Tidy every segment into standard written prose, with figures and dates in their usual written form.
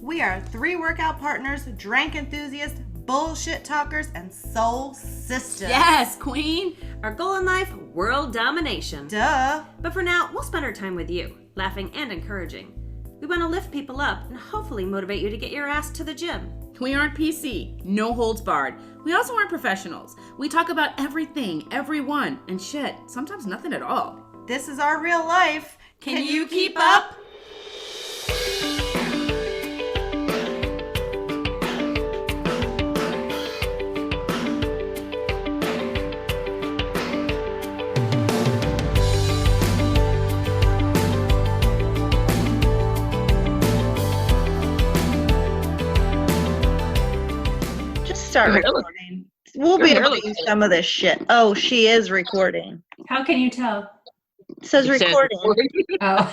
We are 3 workout partners, drank enthusiasts, bullshit talkers, and soul sisters. Yes, queen. Our goal in life, world domination. Duh. But for now, we'll spend our time with you, laughing and encouraging. We want to lift people up and hopefully motivate you to get your ass to the gym. We aren't PC, no holds barred. We also aren't professionals. We talk about everything, everyone, and shit, sometimes nothing at all. This is our real life. Can you keep up? Start recording. We'll be able to use some of this shit. Oh, she is recording. How can you tell? It says recording. Oh.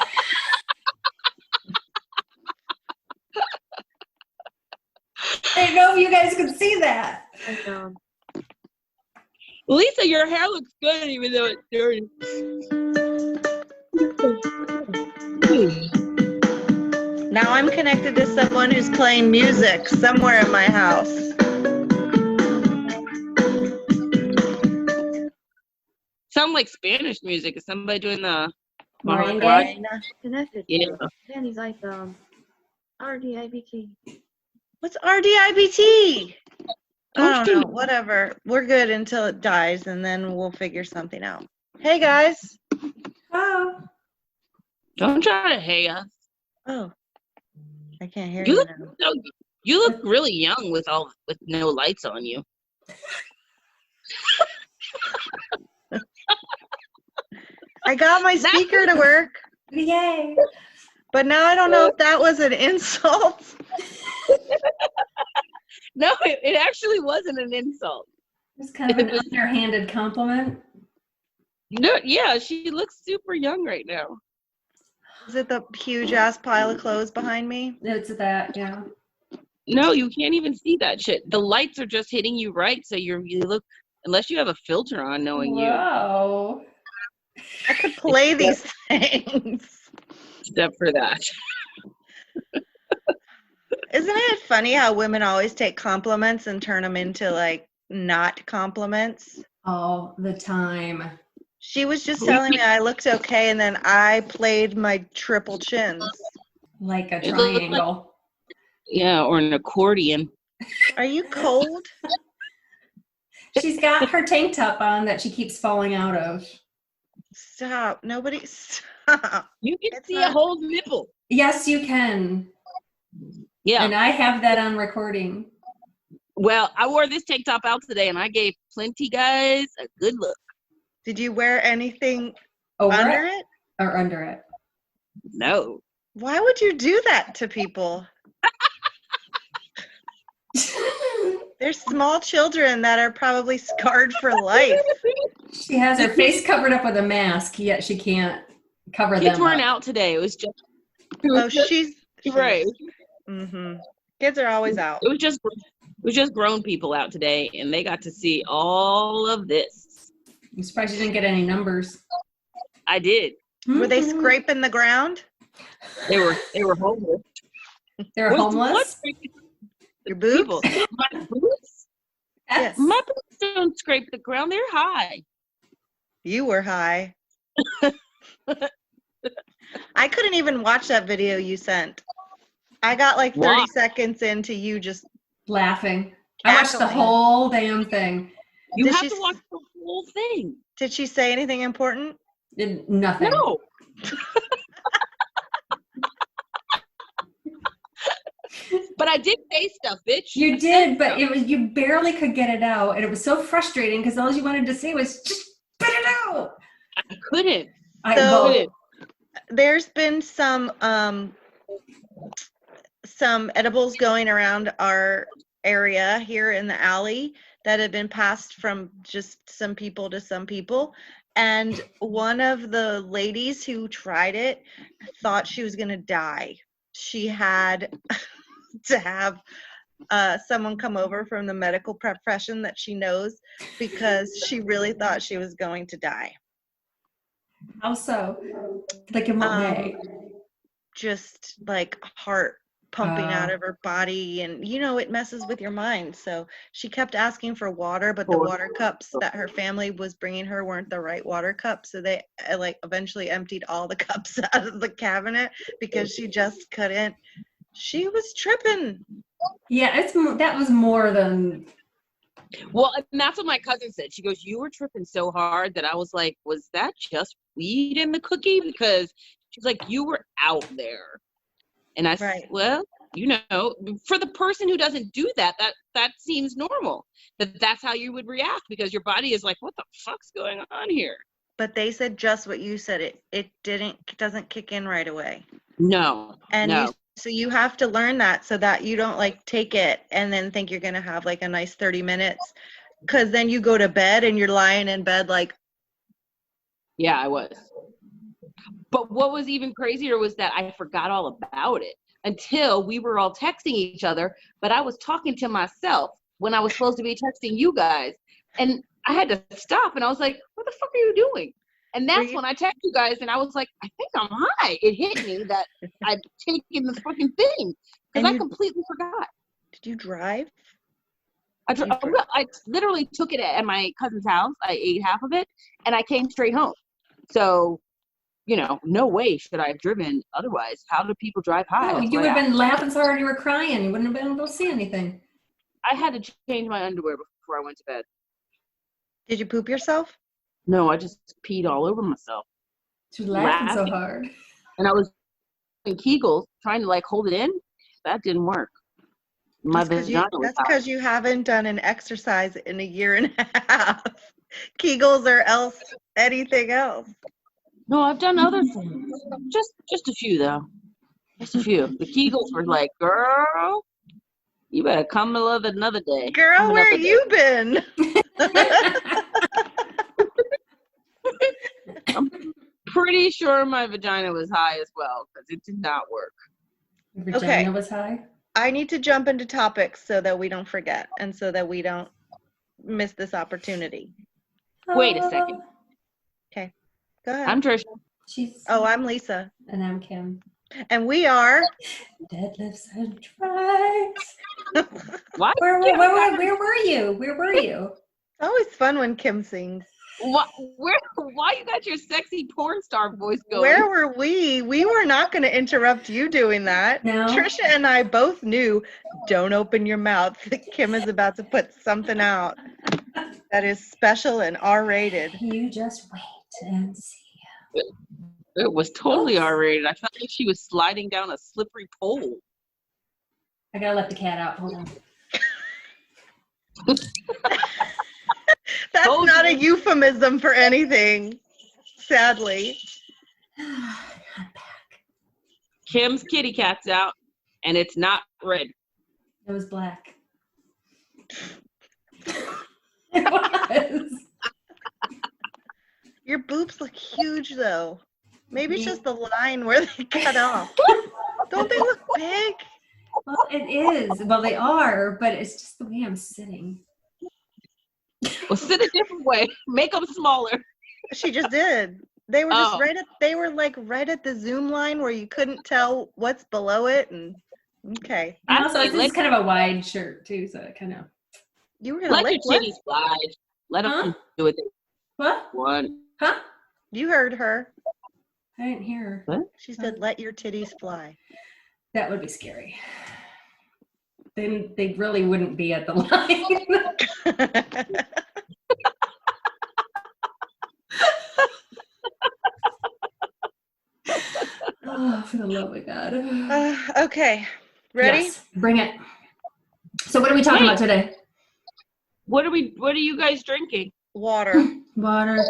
I didn't know if you guys could see that. Lisa, your hair looks good even though it's dirty. Now I'm connected to someone who's playing music somewhere in my house. Sound like Spanish music. Is somebody doing the Merengue? Connected. Yeah. Then he's like, RDIBT. What's RDIBT? I don't know. Whatever. We're good until it dies, and then we'll figure something out. Hey, guys. Oh. Don't try to hey us. Oh. I can't hear You you look, now. you look really young with no lights on you. I got my speaker to work, Yay. but now I don't know if that was an insult. No, it actually wasn't an insult. It's kind of an underhanded compliment. No, yeah, she looks super young right now. Is it the huge ass pile of clothes behind me? It's that, yeah. No, you can't even see that shit. The lights are just hitting you right, so you look, unless you have a filter on, knowing you. Whoa. I could play these things. Except for that. Isn't it funny how women always take compliments and turn them into like not compliments? All the time. She was just telling me I looked okay, and then I played my triple chins. Like a It looked like- triangle. Yeah, or an accordion. Are you cold? She's got her tank top on that she keeps falling out of. Stop. Nobody stop. You can It's see not- a whole nipple. Yes, you can. Yeah. And I have that on recording. Well, I wore this tank top out today, and I gave plenty guys a good look. Did you wear anything Over under it? it? Or under it? No. Why would you do that to people? There's small children that are probably scarred for life. She has her face covered up with a mask, yet she can't cover Kids them weren't up. out today. It was just Oh, she's right. Mm-hmm. Kids are always out. It was just grown people out today, and they got to see all of this. I'm surprised you didn't get any numbers. I did. Were they scraping the ground? They were homeless. They're homeless? Your boobs? People. My boots? Yes. My boots don't scrape the ground. They're high. You were high. I couldn't even watch that video you sent. I got like 30 Why? seconds into you just Laughing. I watched the cackling. whole damn thing. You Did have she to watch the whole thing. Did she say anything important? Nothing. No. But I did say stuff, bitch. You did, but you barely could get it out, and it was so frustrating because all you wanted to say was just spit it out. I couldn't. So- There's been some edibles going around our area here in the alley that have been passed from just some people to some people. And one of the ladies who tried it thought she was going to die. She had to have someone come over from the medical profession that she knows because she really thought she was going to die. How so? Like in what way? Just like heart pumping out of her body, and it messes with your mind. So she kept asking for water, but the water cups that her family was bringing her weren't the right water cups, so they eventually emptied all the cups out of the cabinet because she just couldn't. She was tripping. Yeah, that was more than. Well, and that's what my cousin said. She goes, "You were tripping so hard that I was like, was that just weed in the cookie?" Because she's like, "You were out there." And I said, well, for the person who doesn't do that seems normal. That's how you would react, because your body is like, what the fuck's going on here? But they said just what you said. It doesn't kick in right away. No. And so you have to learn that, so that you don't take it and then think you're going to have a nice 30 minutes, because then you go to bed and you're lying in bed Yeah, I was. But what was even crazier was that I forgot all about it until we were all texting each other, but I was talking to myself when I was supposed to be texting you guys. And I had to stop, and I was like, what the fuck are you doing? And that's when I texted you guys, and I was like, I think I'm high. It hit me that I'd taken this fucking thing, because I completely forgot. Did you drive? I literally took it at my cousin's house. I ate half of it, and I came straight home. So, no way should I have driven otherwise. How do people drive high? No, you would have been laughing so hard you were crying. You wouldn't have been able to see anything. I had to change my underwear before I went to bed. Did you poop yourself? No, I just peed all over myself. She was laughing so hard. And I was doing Kegels, trying to hold it in. That didn't work. That's because you haven't done an exercise in a year and a half. Kegels or anything else. No, I've done other things. Just a few, though. Just a few. The Kegels were like, girl, you better come and love it another day. Girl, where you been? I'm pretty sure my vagina was high as well, because it did not work. Your vagina was high? I need to jump into topics so that we don't forget and so that we don't miss this opportunity. Wait a second. Okay. Go ahead. I'm Trisha. I'm Lisa. And I'm Kim. And we are Deadlifts and Tries. What? Where were you? Where were you? It's always fun when Kim sings. Why you got your sexy porn star voice going? Where were we? We were not going to interrupt you doing that. No. Trisha and I both knew, don't open your mouth. Kim is about to put something out that is special and R-rated. You just wait and see. It was totally R-rated. I felt like she was sliding down a slippery pole. I gotta let the cat out. Hold on. That's not a euphemism for anything, sadly. I'm back. Kim's kitty cat's out, and it's not red. It was black. It was. Your boobs look huge, though. Maybe it's just the line where they cut off. Don't they look big? Well, it is. Well, they are, but it's just the way I'm sitting. Well, sit a different way. Make them smaller. She just did. They were just right at the zoom line where you couldn't tell what's below it. And okay. And also, this is kind of a wide shirt too, so it kind of. You were gonna let your titties slide. Let them do it. What? One. Huh? You heard her. I didn't hear her. What? She said, "Let your titties fly." That would be scary. Then they really wouldn't be at the line. Oh, for the love of God. Okay. Ready? Yes, bring it. So what are we talking about today? What are you guys drinking? Water. Water.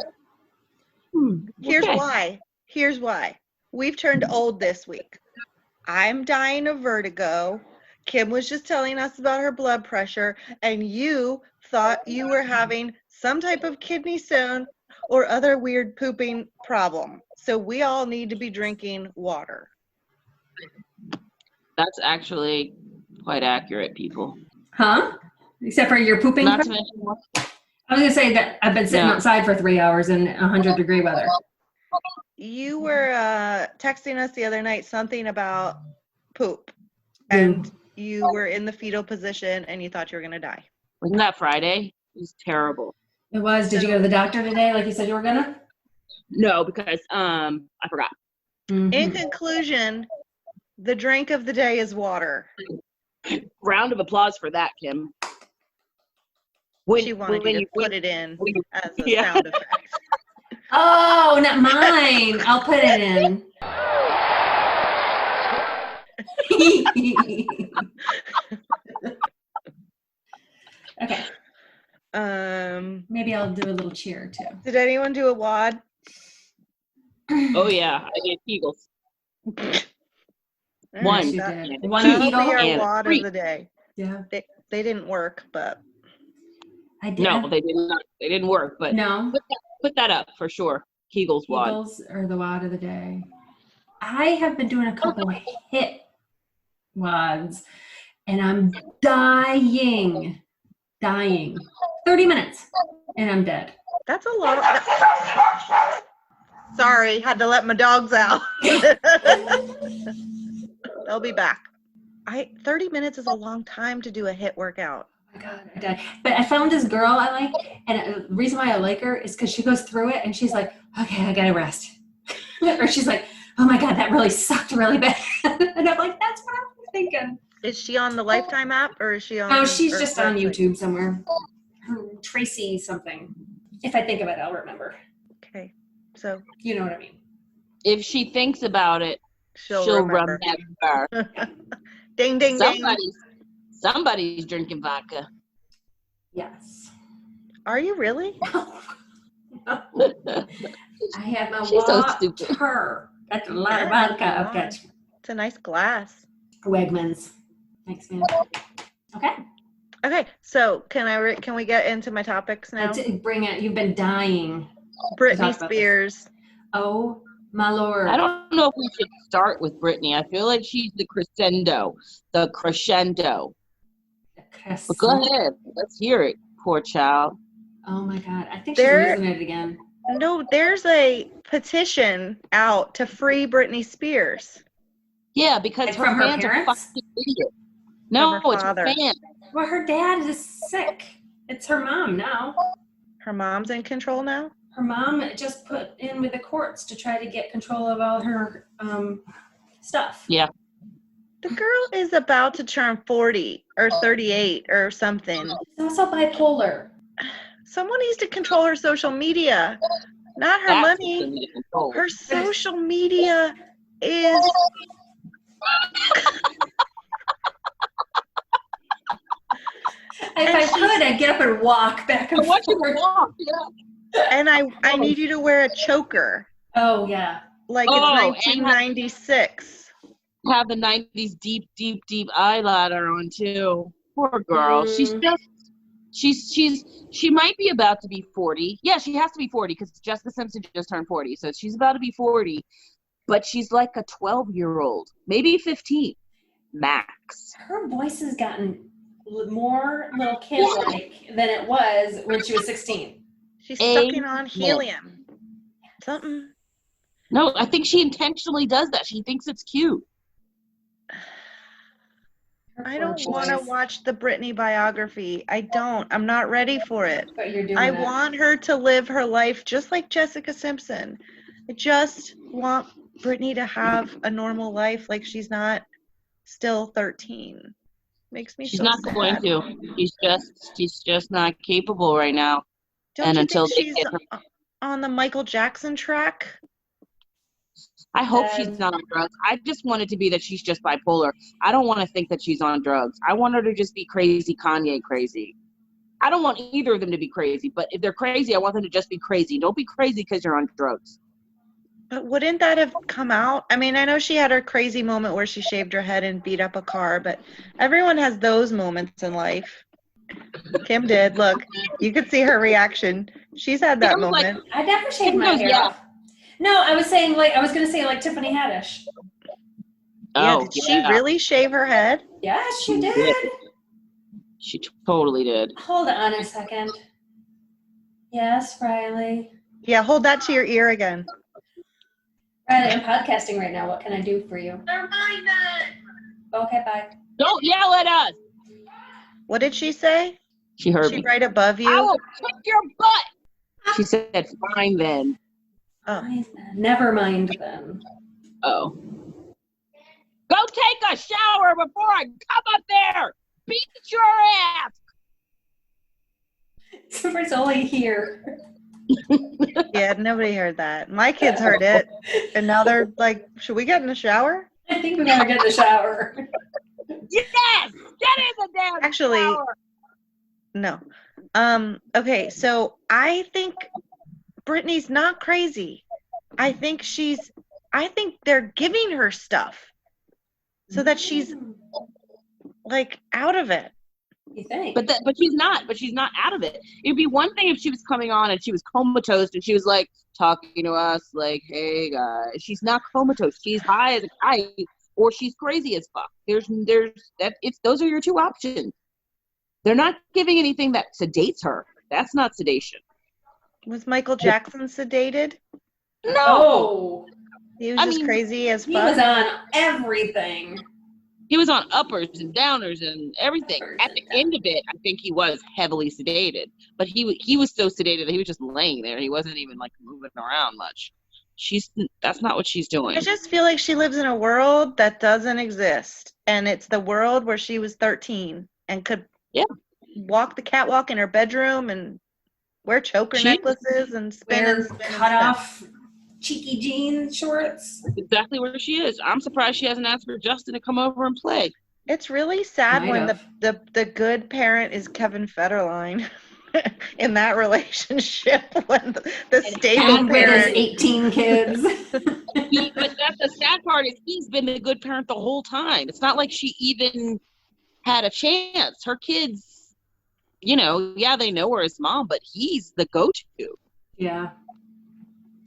Here's Okay. why. Here's why. We've turned old this week. I'm dying of vertigo. Kim was just telling us about her blood pressure, and you thought you were having some type of kidney stone or other weird pooping problem. So we all need to be drinking water. That's actually quite accurate, people. Huh? Except for your pooping. Not to mention what? I was going to say that I've been sitting outside for 3 hours in 100-degree weather. You were texting us the other night something about poop. and you were in the fetal position and you thought you were going to die. Wasn't that Friday? It was terrible. It was. Did you go to the doctor today like you said you were gonna? No, because I forgot. Mhm. In conclusion, the drink of the day is water. Round of applause for that, Kim. She wanted you to put it in as a Yeah. sound effect. Oh, not mine. I'll put it in. Okay. Maybe I'll do a little cheer too. Did anyone do a wad? Oh yeah, I did Kegels. All One. Yes, you that- did. One That'll Kegel. be our and wad three. of the day. Yeah, They didn't work, but I did. No, they did not. They didn't work, but No. put that up for sure. Kegels wad. Eagles are the wad of the day. I have been doing a couple of hit wads, and I'm dying. 30 minutes, and I'm dead. that's a lot. Sorry, had to let my dogs out. They'll be back. 30 minutes is a long time to do a hit workout. Oh my God, I died. But I found this girl I like, and the reason why I like her is because she goes through it, and she's like, okay, I gotta rest. Or she's like, oh my God, that really sucked really bad. And I'm like, that's what I was thinking. Is she on the Lifetime app or is she on? No, she's or just on website? YouTube somewhere. Tracy something. If I think of it, I'll remember. Okay, so You know what I mean. If she thinks about it, she'll she'll remember. Ding, ding, ding. Somebody's drinking vodka. Yes. Are you really? I have my She's so water. stupid. Got a lot of Yeah, vodka. come I've got on. It's a nice glass. Wegmans. Thanks, man. Okay. Okay, so can we get into my topics now? Bring it. You've been dying. Britney talk about this. Spears. Oh, my Lord. I don't know if we should start with Britney. I feel like she's the crescendo. But go ahead. Let's hear it, poor child. Oh, my God. I think she's There- losing it again. No, there's a petition out to free Britney Spears. Yeah, because It's her from her fans are parents? fucking idiots. No, From her it's her father. fans. Well, her dad is sick. It's her mom now. Her mom's in control now. Her mom just put in with the courts to try to get control of all her stuff. Yeah. The girl is about to turn 40 or 38 or something. She's also bipolar. Someone needs to control her social media, not her That's money. what's in the control. Her social media is. If I could, I'd get up and walk back and I want you to forth. walk, yeah. And I need you to wear a choker Oh, yeah. like Oh, it's and 1996. Have the 90s deep eyeliner on too. Poor girl. Mm. She might be about to be 40. Yeah, she has to be 40 because Jessica Simpson just turned 40. So she's about to be 40. But she's like a 12-year-old, maybe 15 max. Her voice has gotten more little kid-like than it was when she was 16. She's Amen. sucking on helium. Something. No, I think she intentionally does that. She thinks it's cute. Her I poor don't want to voice. watch the Britney biography. I don't. I'm not ready for it. But you're doing I that. want her to live her life just like Jessica Simpson. I just want Britney to have a normal life like she's not still 13. Makes me She's so not sad. going to. She's just not capable right now. Don't And you until think they she's get her, on the Michael Jackson track? I hope she's not on drugs. I just want it to be that she's just bipolar. I don't want to think that she's on drugs. I want her to just be crazy, Kanye crazy. I don't want either of them to be crazy, but if they're crazy, I want them to just be crazy. Don't be crazy because you're on drugs. But wouldn't that have come out? I mean, I know she had her crazy moment where she shaved her head and beat up a car, but everyone has those moments in life. Kim did. Look, you could see her reaction. She's had that Kim's like, moment. I never shaved my goes, hair yeah. off. No, I was saying I was going to say like Tiffany Haddish. Yeah, Oh, did she really shave her head? Yes, she She did. did. She totally did. Hold on a second. Yes, Riley. Yeah, hold that to your ear again. Riley, I'm podcasting right now. What can I do for you? Okay, bye. Don't yell at us. What did she say? She heard She me. right above I you? will kick your butt. She said, fine then. Oh. Never mind then. Oh. Go take a shower before I come up there. Beat your ass. It's only here. Yeah, nobody heard that. My kids heard it. And now they're like, should we get in the shower? I think we better get in the shower. Yes. Get in the damn Actually, shower. no. Okay, so I think Britney's not crazy. I think they're giving her stuff so that she's like out of it. You think? But she's not. But she's not out of it. It'd be one thing if she was coming on and she was comatose and she was like talking to us like, "Hey guys." She's not comatose. She's high as a kite, or she's crazy as fuck. Those are your two options. They're not giving anything that sedates her. That's not sedation. Was Michael Jackson sedated? No. He was just crazy as fuck. He was on everything. He was on uppers and downers and everything. At the end of it, I think he was heavily sedated. But he was so sedated that he was just laying there. He wasn't even like moving around much. That's not what she's doing. I just feel like she lives in a world that doesn't exist. And it's the world where she was 13 and could walk the catwalk in her bedroom and wear choker necklaces and wear cut off cheeky jean shorts. That's exactly where she is. I'm surprised she hasn't asked for Justin to come over and play. It's really sad when the good parent is Kevin Federline in that relationship, when the stable with his parent 18 kids. But that's the sad part, is he's been the good parent the whole time. It's not like she even had a chance. Her kids, they know her as mom, but he's the go-to. Yeah.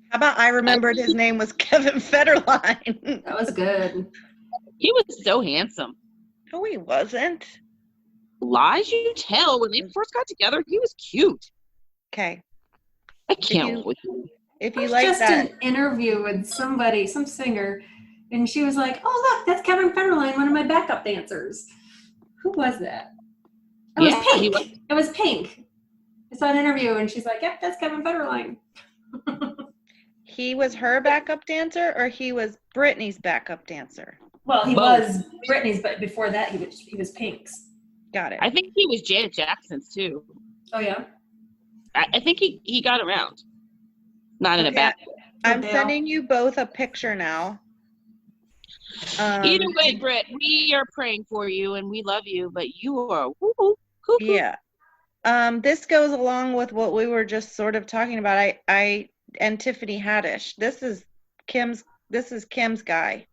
How about I remembered his name was Kevin Federline? That was good. He was so handsome. No, he wasn't. Lies you tell. When they first got together, he was cute. Okay. I can't with you. If you was like just that. an interview with somebody, some singer, and she was like, "Oh, look, that's Kevin Federline, one of my backup dancers." Who was that? It was Pink. It was Pink. I saw an interview, and she's like, "Yep, that's Kevin Federline." He was her backup dancer, or he was Britney's backup dancer? Well, he was Britney's, but before that, he was Pink's. Got it. I think he was Janet Jackson's too. Oh yeah. I think he got around. Not in a bad way. I'm sending you both a picture now. Either way, Britt, we are praying for you and we love you, but you are cuckoo. Yeah. This goes along with what we were just sort of talking about. I and Tiffany Haddish. This is Kim's guy.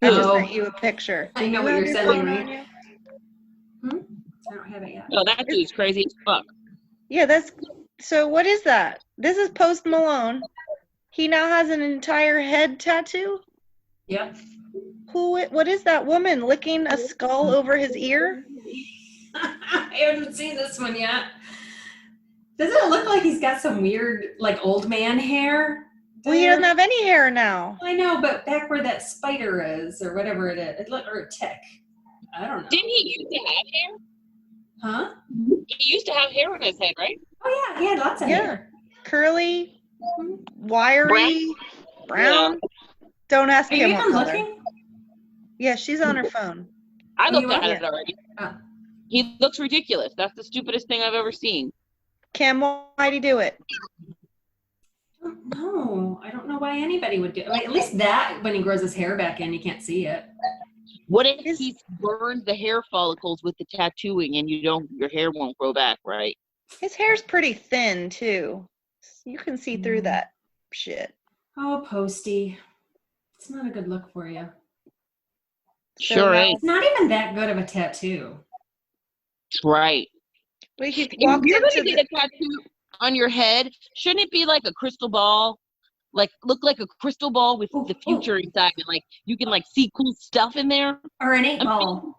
I just sent you a picture. I know what you're sending me. I don't have it yet. No, that dude's crazy as fuck. Yeah, so what is that? This is Post Malone. He now has an entire head tattoo? Yep. What is that woman licking a skull over his ear? I haven't seen this one yet. Doesn't it look like he's got some weird, like, old man hair? Well, he doesn't have any hair now. I know, but back where that spider is, or whatever it is, or a tick. I don't know. Didn't he used to have hair? Huh? He used to have hair on his head, right? Oh yeah, he had lots of hair. Curly, wiry, brown. Don't ask him what color. Looking? Yeah, she's on her phone. I looked at it already. Oh. He looks ridiculous. That's the stupidest thing I've ever seen. Kim, why'd he do it? No, I don't know why anybody would do it. Like, at least that, when he grows his hair back in, you can't see it. What if he's burned the hair follicles with the tattooing and your hair won't grow back, right? His hair's pretty thin, too. You can see through that shit. Oh, Posty. It's not a good look for you. Sure ain't. It's not even that good of a tattoo. Right. But he if you're going to get a tattoo on your head, shouldn't it be like a crystal ball? Like, look like a crystal ball with the future inside, and like you can like see cool stuff in there. Or an 8-ball.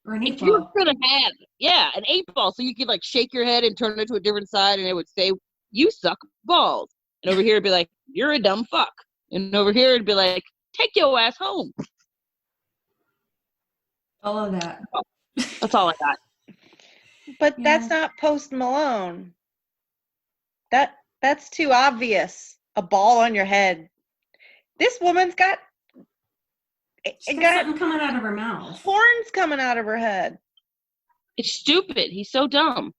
Or an 8-ball. If you're gonna have, an 8-ball, so you could like shake your head and turn it to a different side, and it would say, "You suck balls." And over here it'd be like, "You're a dumb fuck." And over here it'd be like, "Take your ass home." All of that. That's all I got. But Yeah. that's not Post Malone. That's too obvious. A ball on your head. This woman's got She's got got something coming out of her mouth. horns coming out of her head. It's stupid. He's so dumb.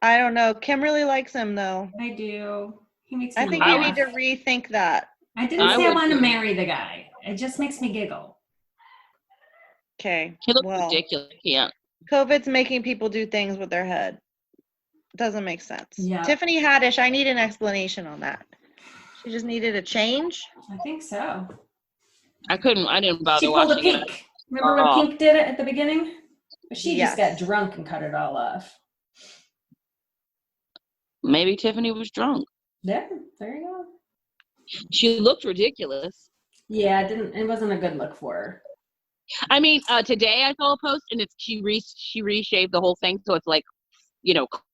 I don't know. Kim really likes him though. I do. He makes me I think laugh. you need to rethink that. I didn't I say I would want to too. marry the guy. It just makes me giggle. Okay. He looks Well, ridiculous. Yeah. COVID's making people do things with their head. Doesn't make sense. Yeah. Tiffany Haddish, I need an explanation on that. She just needed a change. I think so. I didn't bother She pulled a watching it. Pink. Remember when Pink did it at the beginning? She just got Yes. drunk and cut it all off. Maybe Tiffany was drunk. Yeah, there you go. She looked ridiculous. Yeah, it wasn't a good look for her. I mean, today I saw a post and she reshaved the whole thing so it's like,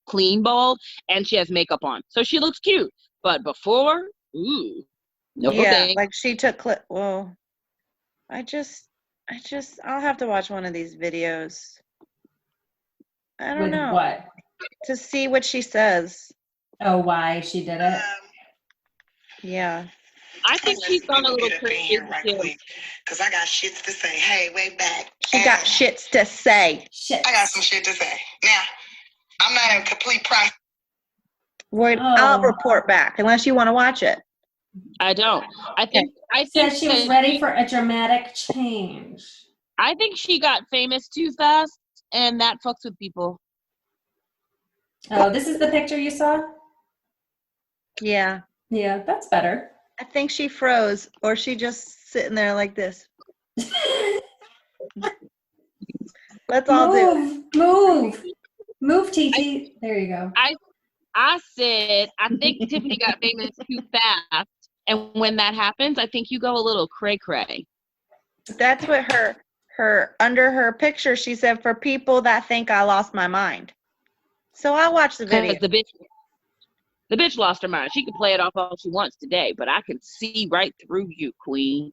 clean bald, and she has makeup on, so she looks cute. But before, ooh, no Yeah, thanks. like she took well, I'll have to watch one of these videos. I don't With know. what? To see what she says. Oh, why she did it? Yeah. I think she's gone a little crazy too. Because I got shit to say. Hey, way back. She got shits to say. Shit. I got some shit to say. Now, I'm not a complete pro. I'll report back unless you want to watch it. I don't. I think Said she was that ready for a dramatic change. I think she got famous too fast, and that fucks with people. Oh, this is the picture you saw? Yeah. Yeah, that's better. I think she froze, or she just sitting there like this. Let's all do it. Move, TT. There you go. I said I think Tiffany got famous too fast, and when that happens, I think you go a little cray cray. That's what her under her picture, she said, for people that think I lost my mind. So I'll watch the video. Because the bitch lost her mind. She can play it off all she wants today, but I can see right through you, queen.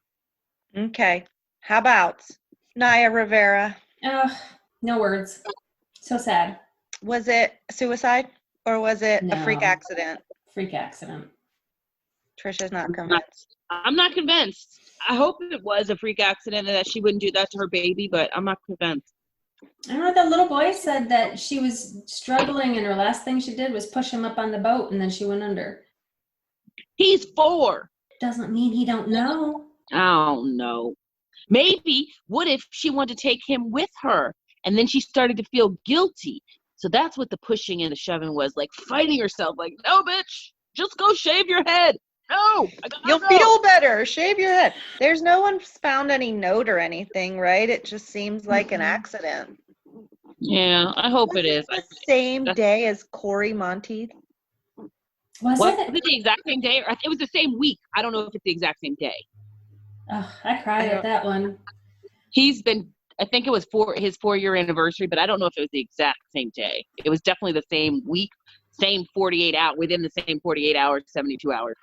Okay. How about Naya Rivera? No words. So sad. Was it suicide or was it a freak No. accident? Freak accident. Trisha's not convinced. I'm not convinced. I hope it was a freak accident and that she wouldn't do that to her baby, but I'm not convinced. I don't know, that little boy said that she was struggling and her last thing she did was push him up on the boat and then she went under. He's 4. Doesn't mean he don't know. Oh, no. Maybe, what if she wanted to take him with her and then she started to feel guilty? So that's what the pushing and the shoving was, like fighting herself, like, no, bitch, just go shave your head. No, You'll feel better. Shave your head. There's no one's found any note or anything, right? It just seems like an accident. Yeah, I hope it is. The same day as Corey Monteith. Was Was it? it the exact same day? Or it was the same week. I don't know if it's the exact same day. Oh, I cried at that one. I think it was his 4-year anniversary, but I don't know if it was the exact same day. It was definitely the same week, same 48 hours, within the same 48 hours, 72 hours.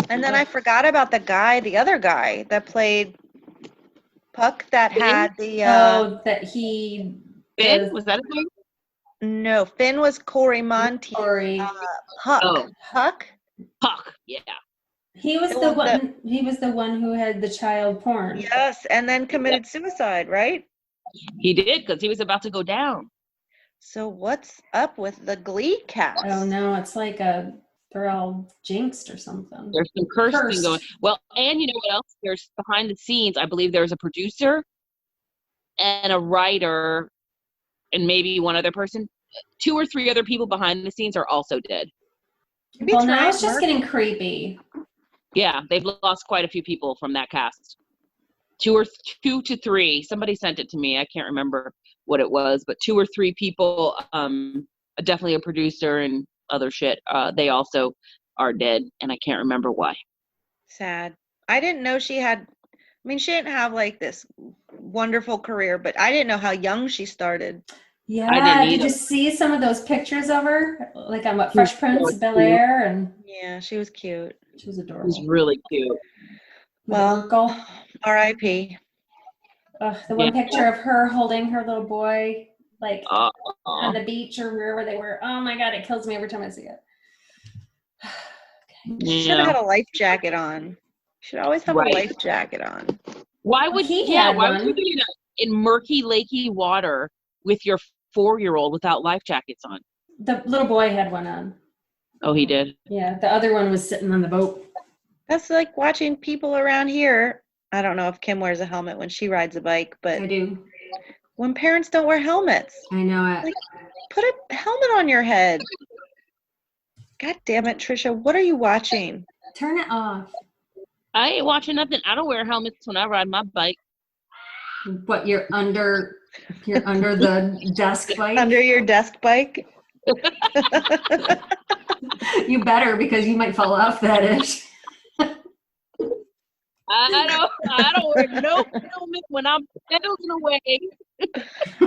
And then I forgot about the other guy that played Puck that had the that he Finn? Was that his name? no, Finn was Corey Monteith. Corey. Puck. Oh. Puck? Puck, yeah. He was the one. He was the one who had the child porn. Yes, and then committed suicide, right? He did, because he was about to go down. So what's up with the Glee cast? Oh no, it's like they're all jinxed or something. There's some cursing going. Well, and you know what else? There's behind the scenes, I believe there's a producer and a writer and maybe one other person. 2 or 3 other people behind the scenes are also dead. Well, now it's just getting creepy. Yeah, they've lost quite a few people from that cast. 2 to 3. Somebody sent it to me. I can't remember what it was, but 2 or 3 people, definitely a producer and other shit. They also are dead, and I can't remember why. Sad. I didn't know she didn't have like this wonderful career, but I didn't know how young she started. Yeah, did you see some of those pictures of her? Like on Fresh Prince of Bel-Air? And yeah, she was cute. She was adorable. It was really cute. Well, R.I.P. The one Yeah. picture of her holding her little boy, like Uh, on the beach or wherever they were. Oh my God, it kills me every time I see it. Should have yeah. had a life jacket on. Should always have Right. a life jacket on. Why would He had why one. would you be in murky, lakey water with your 4-year-old without life jackets on? The little boy had one on. Oh, he did. Yeah, the other one was sitting on the boat. That's like watching people around here. I don't know if Kim wears a helmet when she rides a bike, but I do. when parents don't wear helmets, I know it. Like, put a helmet on your head. God damn it, Trisha. What are you watching? Turn it off. I ain't watching nothing. I don't wear helmets when I ride my bike. What, you're under the desk bike? Under your desk bike? You better, because you might fall off that ish. I don't wear no helmet when I'm pedaling away.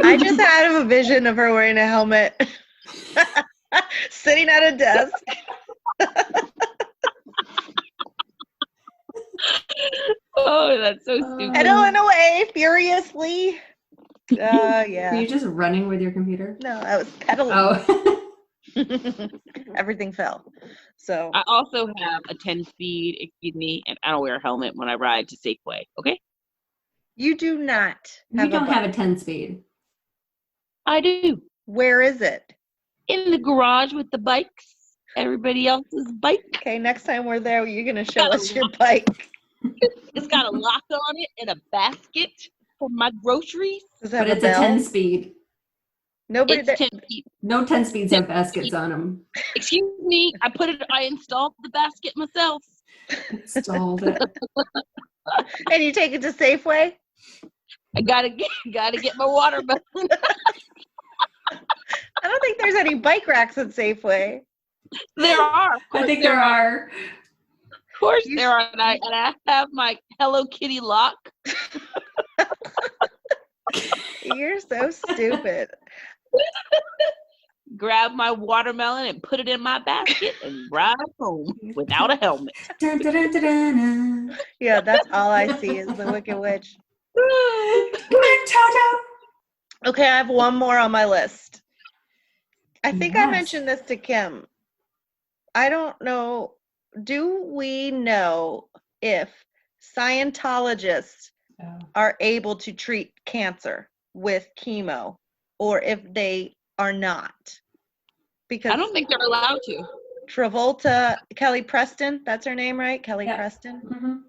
I just had a vision of her wearing a helmet, sitting at a desk. Oh, that's so stupid. Pedaling away furiously. Were Yeah. you just running with your computer? No, I was pedaling. Oh. Everything fell. So I also have a 10-speed, excuse me, and I don't wear a helmet when I ride to Safeway. Okay, you do not You have don't a have a bike. 10-speed. I do. Where is it? In the garage with the bikes, everybody else's bike. Okay, next time we're there, you're going to show us your bike. It's got a lock on it and a basket for my groceries. Does it But have it's a a bell? 10-speed. Nobody It's that 10 feet. No 10-speeds have baskets on them. Excuse me, I installed the basket myself. Installed it. and you take it to Safeway? I gotta get my watermelon. I don't think there's any bike racks at Safeway. There are. I think there are. Of course there are. And I have my Hello Kitty lock. You're so stupid. Grab my watermelon and put it in my basket and ride home without a helmet. Dun, dun, dun, dun, dun, dun. Yeah, that's all I see is the Wicked Witch. Come on, Toto. Okay, I have one more on my list. I think I Yes. mentioned this to Kim. I don't know. Do we know if Scientologists Oh. are able to treat cancer with chemo or if they are not? Because I don't think they're allowed to. Travolta, Kelly Preston, that's her name, right? Kelly Yeah. Preston. Mhm.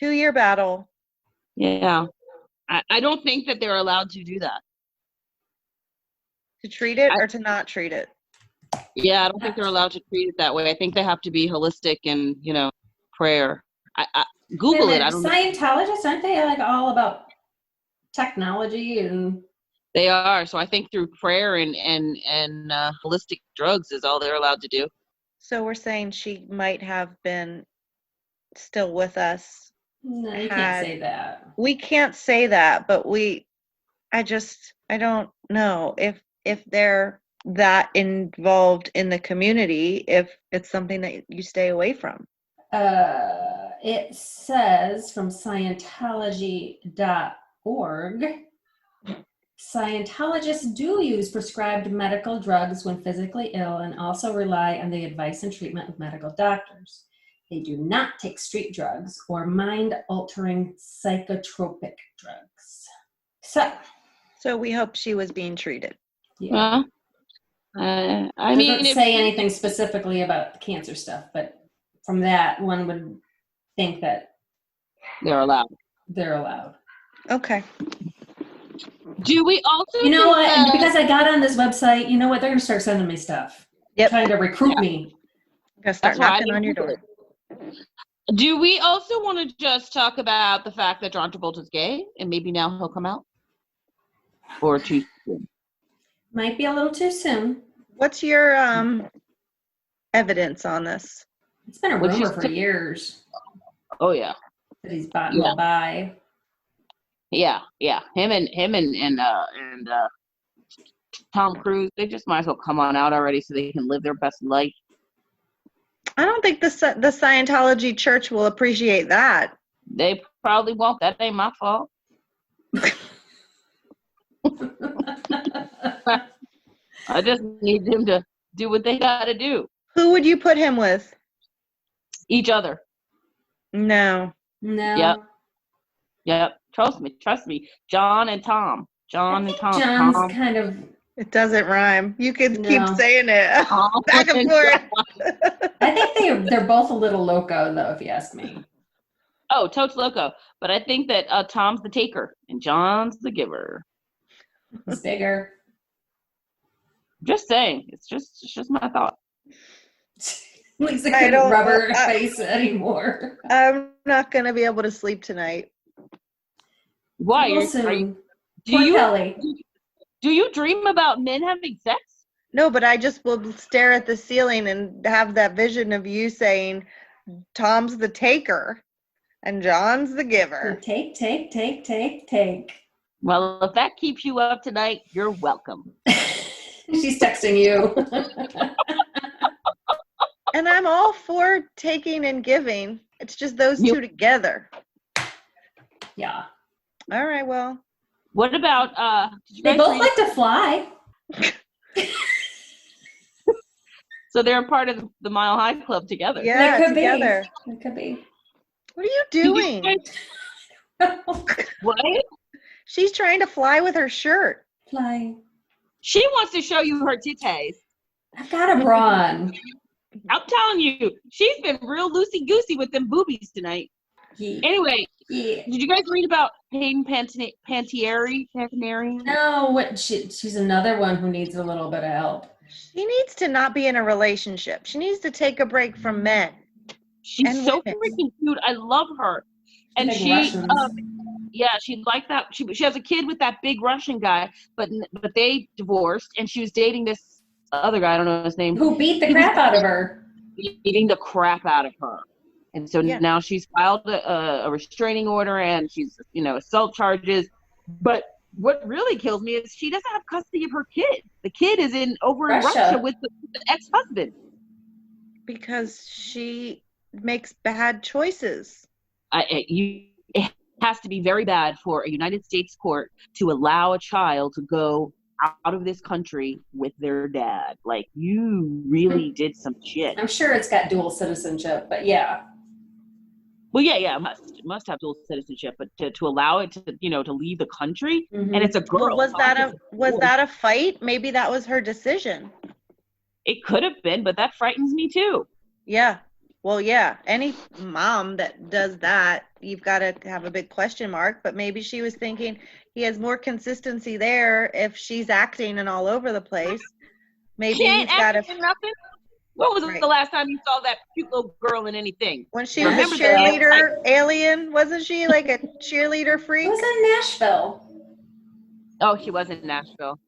2-year battle. Yeah. I don't think that they're allowed to do that. To treat it or to not treat it? Yeah, I don't think they're allowed to treat it that way. I think they have to be holistic and, prayer. I Google Wait a it. I minute, don't know. Scientologists, aren't they like all about technology and They are. So I think through prayer and holistic drugs is all they're allowed to do. So we're saying she might have been still with us. no, you Had- can't say that. We can't say that, but I don't know if they're that involved in the community, if it's something that you stay away from. It says from Scientology.org, Scientologists do use prescribed medical drugs when physically ill and also rely on the advice and treatment of medical doctors. They do not take street drugs or mind-altering psychotropic drugs. So we hope she was being treated. Yeah. I It mean, doesn't say anything specifically about the cancer stuff, but from that, one would think that they're allowed. they're allowed. Okay. Do we also? You know think what? that- Because I got on this website, you know what? They're going to start sending me stuff. Yep. Trying to recruit me. Gotta start That's why I knocking on your Google door. Do we also want to just talk about the fact that John Travolta's gay and maybe now he'll come out? Or too soon? Might be a little too soon. What's your evidence on this? It's been a Which rumor is for typ- years Oh yeah. that he's bought Yeah. by. Yeah. Him and Tom Cruise, they just might as well come on out already so they can live their best life. I don't think the Scientology church will appreciate that. They probably won't. That ain't my fault. I just need them to do what they gotta do. Who would you put him with? Each other. No. No. Yep. Trust me. John and Tom. I think John's Tom. kind of. It doesn't rhyme. You can keep No. saying it. Tom Back and forth. I think they're both a little loco, though, if you ask me. Oh, totes loco. But I think that Tom's the taker and John's the giver. He's bigger. Just saying. It's just my thought. Lisa I couldn't don't- rub her face anymore. I'm not going to be able to sleep tonight. Why? Well, Are soon. do Poor you Kelly. do you dream about men having sex? No, but I just will stare at the ceiling and have that vision of you saying, Tom's the taker and John's the giver. Take. Well, if that keeps you up tonight, you're welcome. She's texting you. And I'm all for taking and giving. It's just those two together. Yeah. All right, well. What about did you They guys both read- like to fly. So they're a part of the Mile High Club together. Yeah, They could together. be. It could be. What are you Did you doing? guys- What? She's trying to fly with her shirt. Fly. She wants to show you her titties. I've got a bra on. I'm telling you, she's been real loosey-goosey with them boobies tonight. Yeah. Anyway, Yeah. did you guys read about Hayden Panettiere? No, she's another one who needs a little bit of help. She needs to not be in a relationship. She needs to take a break from men. She's And so women. freaking cute. I love her. And Big she, Russians. she liked that. She has a kid with that big Russian guy, but they divorced, and she was dating this other guy. I don't know his name. Who beat the crap out of her. Beating the crap out of her. And so Yeah. now she's filed a restraining order, and she's, assault charges. But what really kills me is she doesn't have custody of her kid. The kid is over in Russia. Russia with the ex-husband. Because she makes bad choices. It has to be very bad for a United States court to allow a child to go out of this country with their dad. Like, you really did some shit. I'm sure it's got dual citizenship, but yeah. Well, yeah, must have dual citizenship, but to allow it to, to leave the country, Mhm. and it's a girl. Well, was that a fight? Maybe that was her decision. It could have been, but that frightens me too. Yeah. Well, yeah. Any mom that does that, you've got to have a big question mark. But maybe she was thinking he has more consistency there if she's acting and all over the place. Maybe She ain't he's got to. acting in nothing. When was Right. the last time you saw that cute little girl in anything? When she was a Remember that? cheerleader alien, wasn't she like a cheerleader It freak? was in Nashville. Oh, she was in Nashville.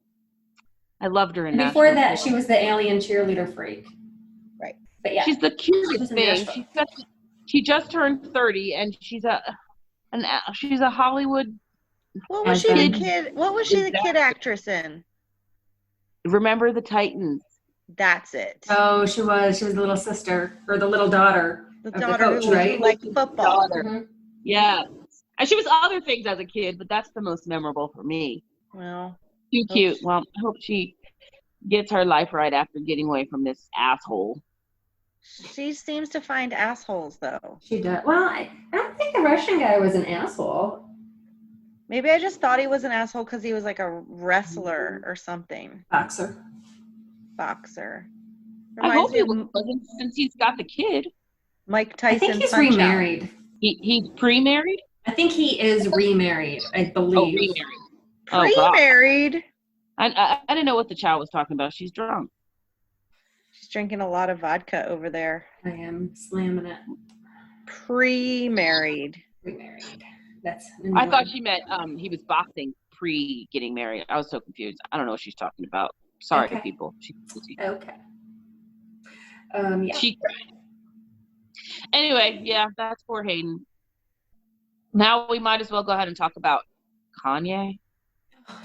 I loved her in And Nashville. before that, she was the alien cheerleader freak. Right. But yeah. She's the She was cutest in thing. Nashville. She just turned 30, and she's a Hollywood. What was she the Husband. kid? What was she the kid actress in? Remember the Titans? That's it. Oh, she was the little sister or the little daughter The of daughter the coach, who right? liked football. Mhm. Yeah. And she was other things as a kid, but that's the most memorable for me. Well, Too cute. Well, I hope she gets her life right after getting away from this asshole. she seems to find assholes though. She does. Well, I don't think the Russian guy was an asshole. Maybe I just thought he was an asshole because he was like a wrestler or something. Boxer. Boxer. I Reminds hope me he of wasn't, since he's got the kid. Mike I Tyson. think he's Punch-Out. remarried. He's pre-married? I think he is remarried, I Oh, believe. remarried. Oh, God. Pre-married. I didn't know what the child was talking about. She's drunk. She's drinking a lot of vodka over there. I am slamming it. Pre-married. Remarried. That's. I thought she meant he was boxing pre-getting married. I was so confused. I don't know what she's talking about. Sorry, Okay. people. Okay. Yeah. She. Anyway, yeah, that's poor Hayden. Now we might as well go ahead and talk about Kanye.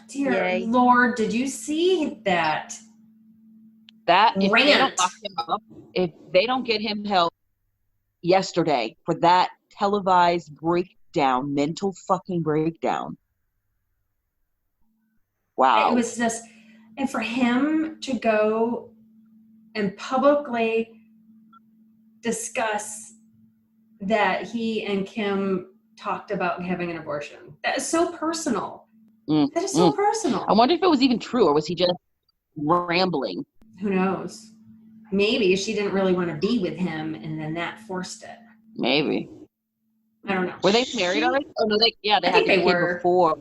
Dear Yay. Lord, did you see that? That if they don't Rant. lock him up, if they don't get him help yesterday for that televised breakdown, mental fucking breakdown. Wow. It was just, and for him to go and publicly discuss that he and Kim talked about having an abortion. That is so personal. That is so personal. I wonder if it was even true, or was he just rambling? Who knows? Maybe she didn't really want to be with him, and then that forced it. Maybe. I don't know. Were they married already? Oh no, they I had the think they kid were. before.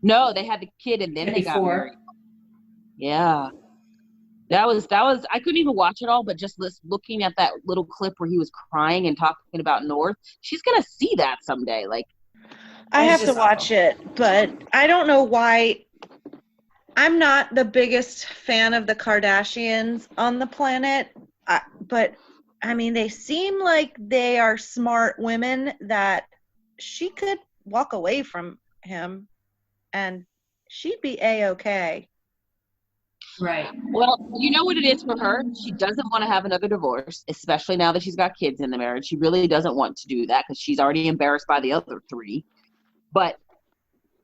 No, they had the kid and then they got Before. married. Yeah. That was I couldn't even watch it all, but just looking at that little clip where he was crying and talking about North, she's gonna see that someday. Like, I It's have to just watch awful. it, but I don't know why. I'm not the biggest fan of the Kardashians on the planet, but I mean, they seem like they are smart women that she could walk away from him and she'd be A-okay. Right. well, you know what it is for her? She doesn't want to have another divorce, especially now that she's got kids in the marriage. She really doesn't want to do that because she's already embarrassed by the other three. But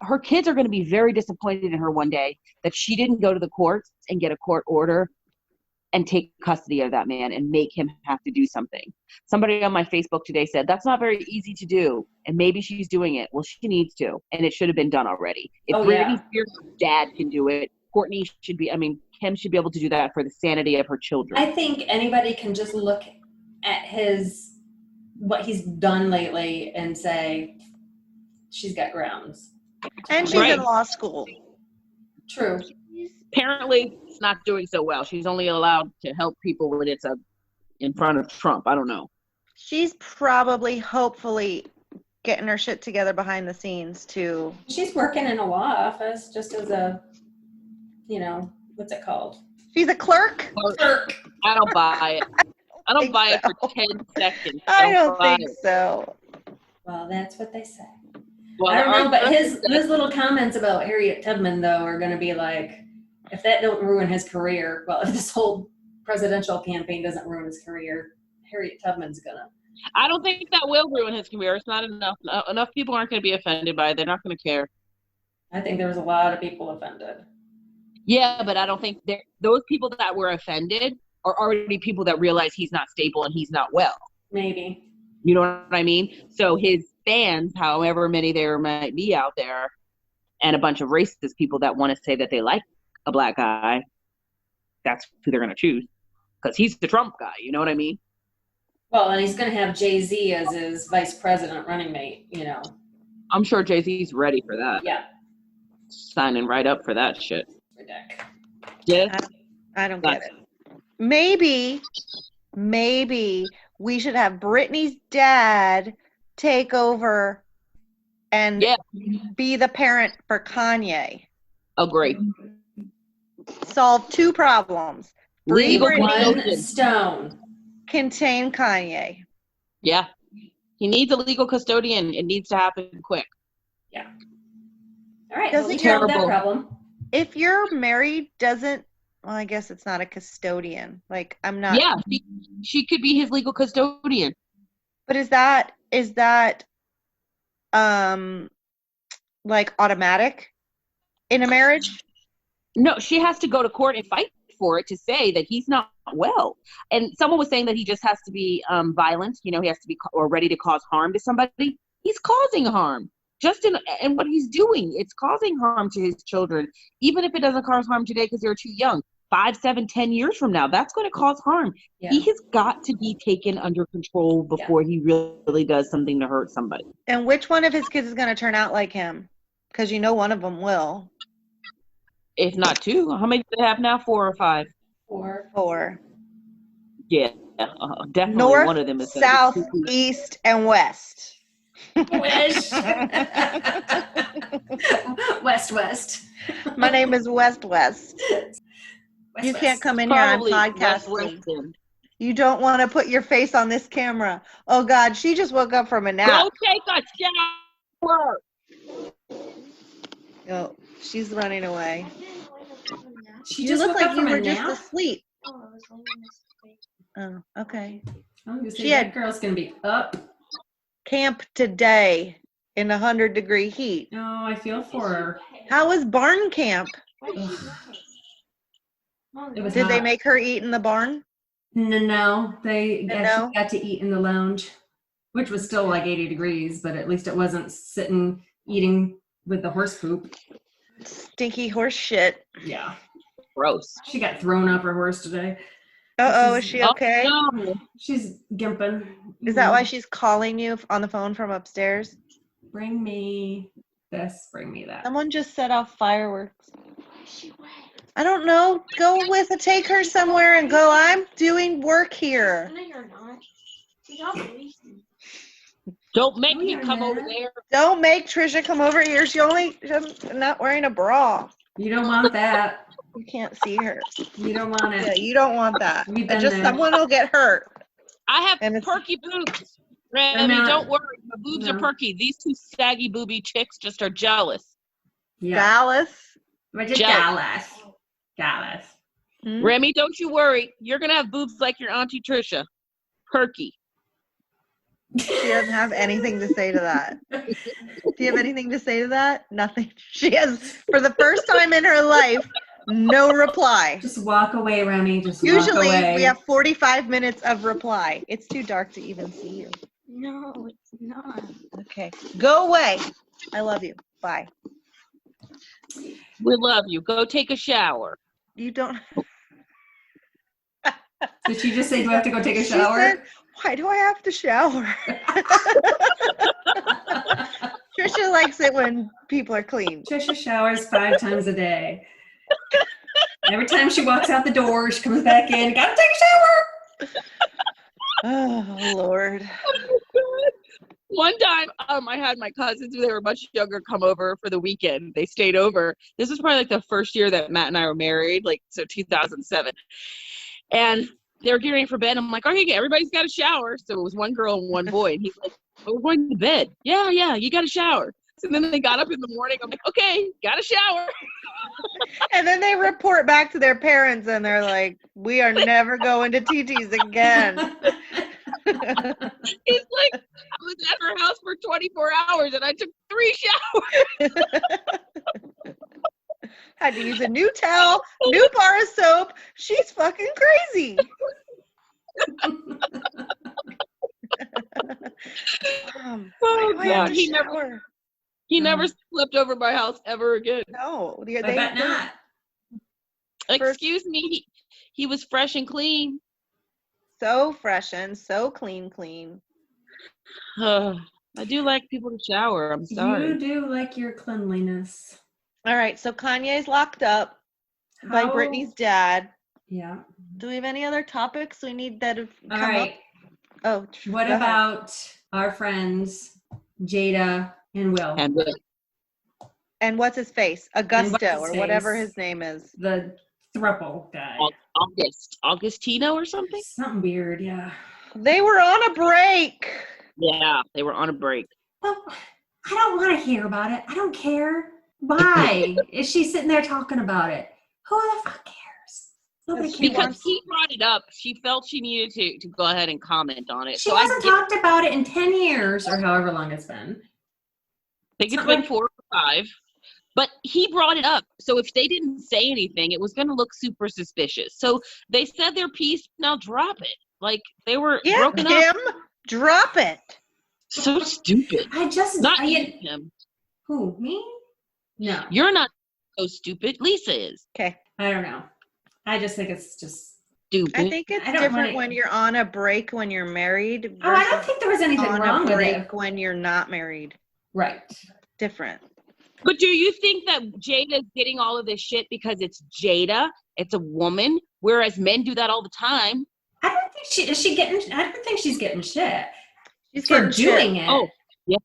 her kids are going to be very disappointed in her one day that she didn't go to the courts and get a court order and take custody of that man and make him have to do something. Somebody on my Facebook today said, that's not very easy to do. And maybe she's doing it. Well, she needs to. And it should have been done already. If Britney Spears' dad can do it, Kim should be able to do that for the sanity of her children. I think anybody can just look at what he's done lately and say, she's got grounds. And she's Right. in law school. True. Apparently, it's not doing so well. She's only allowed to help people when it's in front of Trump. I don't know. She's probably, hopefully, getting her shit together behind the scenes too. She's working in a law office just as a, what's it called? She's a clerk? Clerk. I don't buy it. I don't think buy it so. for 10 seconds. I don't buy think it. so. Well, that's what they say. Well, I don't know, but our- his little comments about Harriet Tubman, though, are going to be like, if that don't ruin his career, well, if this whole presidential campaign doesn't ruin his career, Harriet Tubman's going to. I don't think that will ruin his career. It's not enough. Enough people aren't going to be offended by it. They're not going to care. I think there was a lot of people offended. Yeah, but I don't think those people that were offended are already people that realize he's not stable and he's not well. Maybe. You know what I mean? So his fans, however many there might be out there, and a bunch of racist people that want to say that they like a black guy, that's who they're going to choose because he's the Trump guy. You know what I mean? Well, and he's going to have Jay-Z as his vice president running mate, I'm sure Jay-Z's ready for that. Yeah. Signing right up for that shit. Ridiculous. Yeah. I don't get it. Maybe we should have Britney's dad take over and be the parent for Kanye. Oh, great. Solve two problems. Free Legal Britney, One stone. contain Kanye. Yeah. He needs a legal custodian. It needs to happen quick. Yeah. All right. Does Well, we it- solved that Terrible. problem. If you're married, well, I guess it's not a custodian. Like, I'm not. Yeah, she could be his legal custodian. But is that like automatic in a marriage? No, she has to go to court and fight for it to say that he's not well. And someone was saying that he just has to be violent. He has to be or ready to cause harm to somebody. He's causing harm. Justin and what he's doing, it's causing harm to his children, even if it doesn't cause harm today because they're too young. 5, 7, 10 years from now, that's going to cause harm. Yeah. He has got to be taken under control before he really does something to hurt somebody. And which one of his kids is going to turn out like him? Because one of them will. If not 2, how many do they have now? 4 or 5? 4. Yeah, definitely North, one of them is south, east, and west. Wish. West. My name is West. West. You can't come in here. I'm podcasting. You don't want to put your face on this camera. Oh God, she just woke up from a nap. Go take a shower. Oh, she's running away. She You just look woke like up you from were a just nap. asleep. Oh, I was only asleep. Oh, okay. I'm gonna say She that had- girl's gonna be up. Camp today. in 100-degree heat. Oh, I feel for her. How was barn camp? It was Did they hot. make her eat in the barn? No, they No? actually got to eat in the lounge, which was still like 80 degrees, but at least it wasn't sitting eating with the horse poop. Stinky horse shit. Yeah. Gross. She got thrown off her horse today. Uh-oh, is she okay? Oh, no. She's gimping. Is that why she's calling you on the phone from upstairs? Bring me this, bring me that. Someone just set off fireworks. I don't know. Take her somewhere and go, I'm doing work here. No, you're not. She's all racing. Don't make Oh, me you're come not. over there. Don't make Trisha come over here. She's not wearing a bra. You don't want that. You can't see her. You don't want Yeah, it. you don't want that. We've been Just there. someone will get hurt. I have And it's- perky boobs. They're Remy, not- don't worry. My boobs are No. perky. These two saggy booby chicks just are jealous. Yeah. Dallas. We're just Jealous. Dallas. Hmm? Remy, don't you worry. You're going to have boobs like your Auntie Trisha. Perky. She doesn't have anything to say to that. Do you have anything to say to that? Nothing. She has, for the first time in her life, no reply. Just walk away, Remy. Just walk Usually away. we have 45 minutes of reply. It's too dark to even see you. No, it's not. Okay. Go away. I love you. Bye. We love you. Go take a shower. You don't. Did she just say, do I have to go take a She shower? said, why do I have to shower? Trisha likes it when people are clean. Trisha showers 5 times a day. Every time she walks out the door, she comes back in, gotta take a shower. Oh, Lord. One time, I had my cousins, they were much younger, come over for the weekend. They stayed over. This was probably like the first year that Matt and I were married, like, so 2007. And they were getting ready for bed. I'm like, okay, everybody's got a shower. So it was one girl and one boy. And he's like, oh, we're going to bed. Yeah, you got a shower. So then they got up in the morning. I'm like, okay, got a shower. And then they report back to their parents and they're like, we are never going to TT's again. It's like, I was at her house for 24 hours and I took 3 showers. Had to use a new towel, new bar of soap. She's fucking crazy. Oh, why do I have God. to He shower? never slept over my house ever again. No, I bet not. Excuse me. He was fresh and clean. So fresh and so clean. I do like people to shower. I'm sorry. You do like your cleanliness. All right, so Kanye's locked up by How- Britney's dad. Yeah. Do we have any other topics we need that have All come right. up? Oh, What go ahead. about our friends Jada and Will? And what's his face? Augusto what's his or whatever face? his name is. The thruple guy. Augustino or something? Something weird, yeah. They were on a break. Yeah, they were on a break. Well, I don't want to hear about it. I don't care. Why is she sitting there talking about it? Who the fuck cares? Nobody cares. Because he brought it up. She felt she needed to go ahead and comment on it. She So I hasn't talked about it in 10 years or however long it's been. think it's Something been 4 or 5. But he brought it up. So if they didn't say anything, it was going to look super suspicious. So they said their piece. Now drop it. Like, they were Yeah, broken up. Kim, drop it. So stupid. I just Not you, Kim. Who, me? No. You're not so stupid. Lisa is Okay. I don't know. I just think it's just stupid. I think it's I don't different wanna- when you're on a break when you're married Oh, I don't versus think there was anything on wrong a with break it. when you're not married. Right. Different. But do you think that Jada's getting all of this shit because it's Jada? It's a woman, whereas men do that all the time. I don't think I don't think she's getting shit She's for getting doing shit. it. Oh, yeah.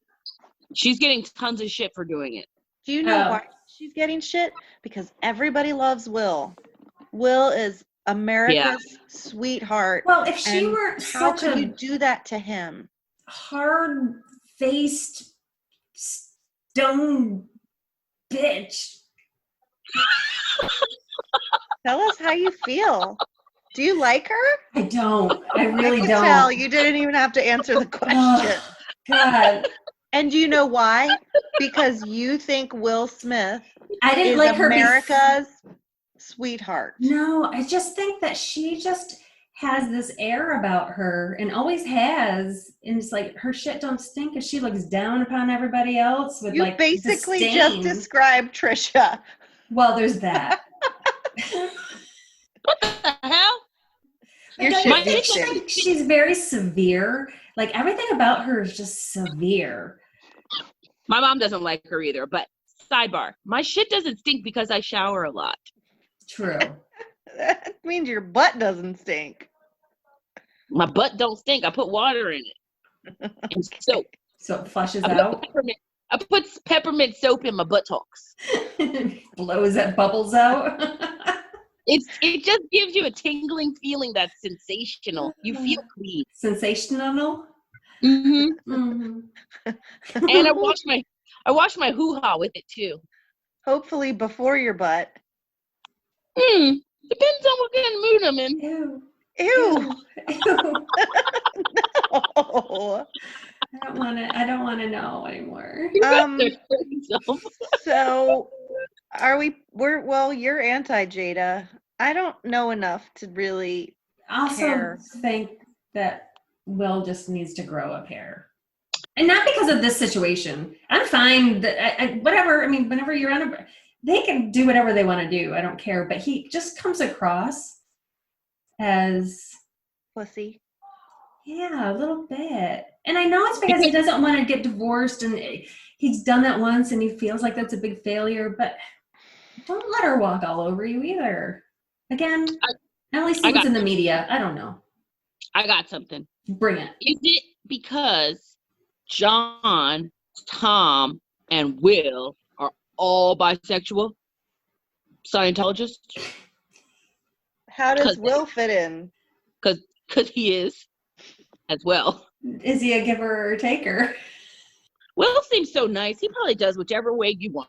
She's getting tons of shit for doing it. Do you know Oh. why she's getting shit? Because everybody loves Will. Will is America's sweetheart. Well, if she and weren't how such can you a do that to him? hard-faced stone bitch. Tell us how you feel. Do you like her? I don't. I really I can don't. tell you didn't even have to answer the question. Oh, God. And do you know why? Because you think Will Smith I didn't is like her America's sweetheart. No, I just think that she just has this air about her and always has. And it's like her shit don't stink because she looks down upon everybody else with You like basically disdain. just described Trisha. Well, there's that. What the hell? Your Like, shit I beats just him. think she's very severe. Like everything about her is just severe. My mom doesn't like her either, but sidebar, my shit doesn't stink because I shower a lot. True. That means your butt doesn't stink. My butt don't stink. I put water in it. And soap. So it flushes I out. put peppermint soap in my buttocks. Blows that bubbles out. It just gives you a tingling feeling that's sensational. You feel clean. Sensational. Mm-hmm. Mm-hmm. And I wash my hoo-ha with it too. Hopefully before your butt. Depends on what kind of mood I'm in. Ew. Ew. Ew. No. I don't want to know anymore. So you're anti-Jada. I don't know enough to really I also care. think that Will just needs to grow a pair. And not because of this situation. I'm fine. Whatever. I mean, whenever you're on they can do whatever they want to do. I don't care. But he just comes across as Pussy. yeah, a little bit. And I know it's because he doesn't want to get divorced and he's done that once and he feels like that's a big failure, but don't let her walk all over you either. Again, at least see what's in the media. I don't know. I got something. Bring it. Is it because John, Tom, and Will are all bisexual Scientologists? How does Will fit in? Because he is as well. Is he a giver or taker? Will seems so nice. He probably does whichever way you want.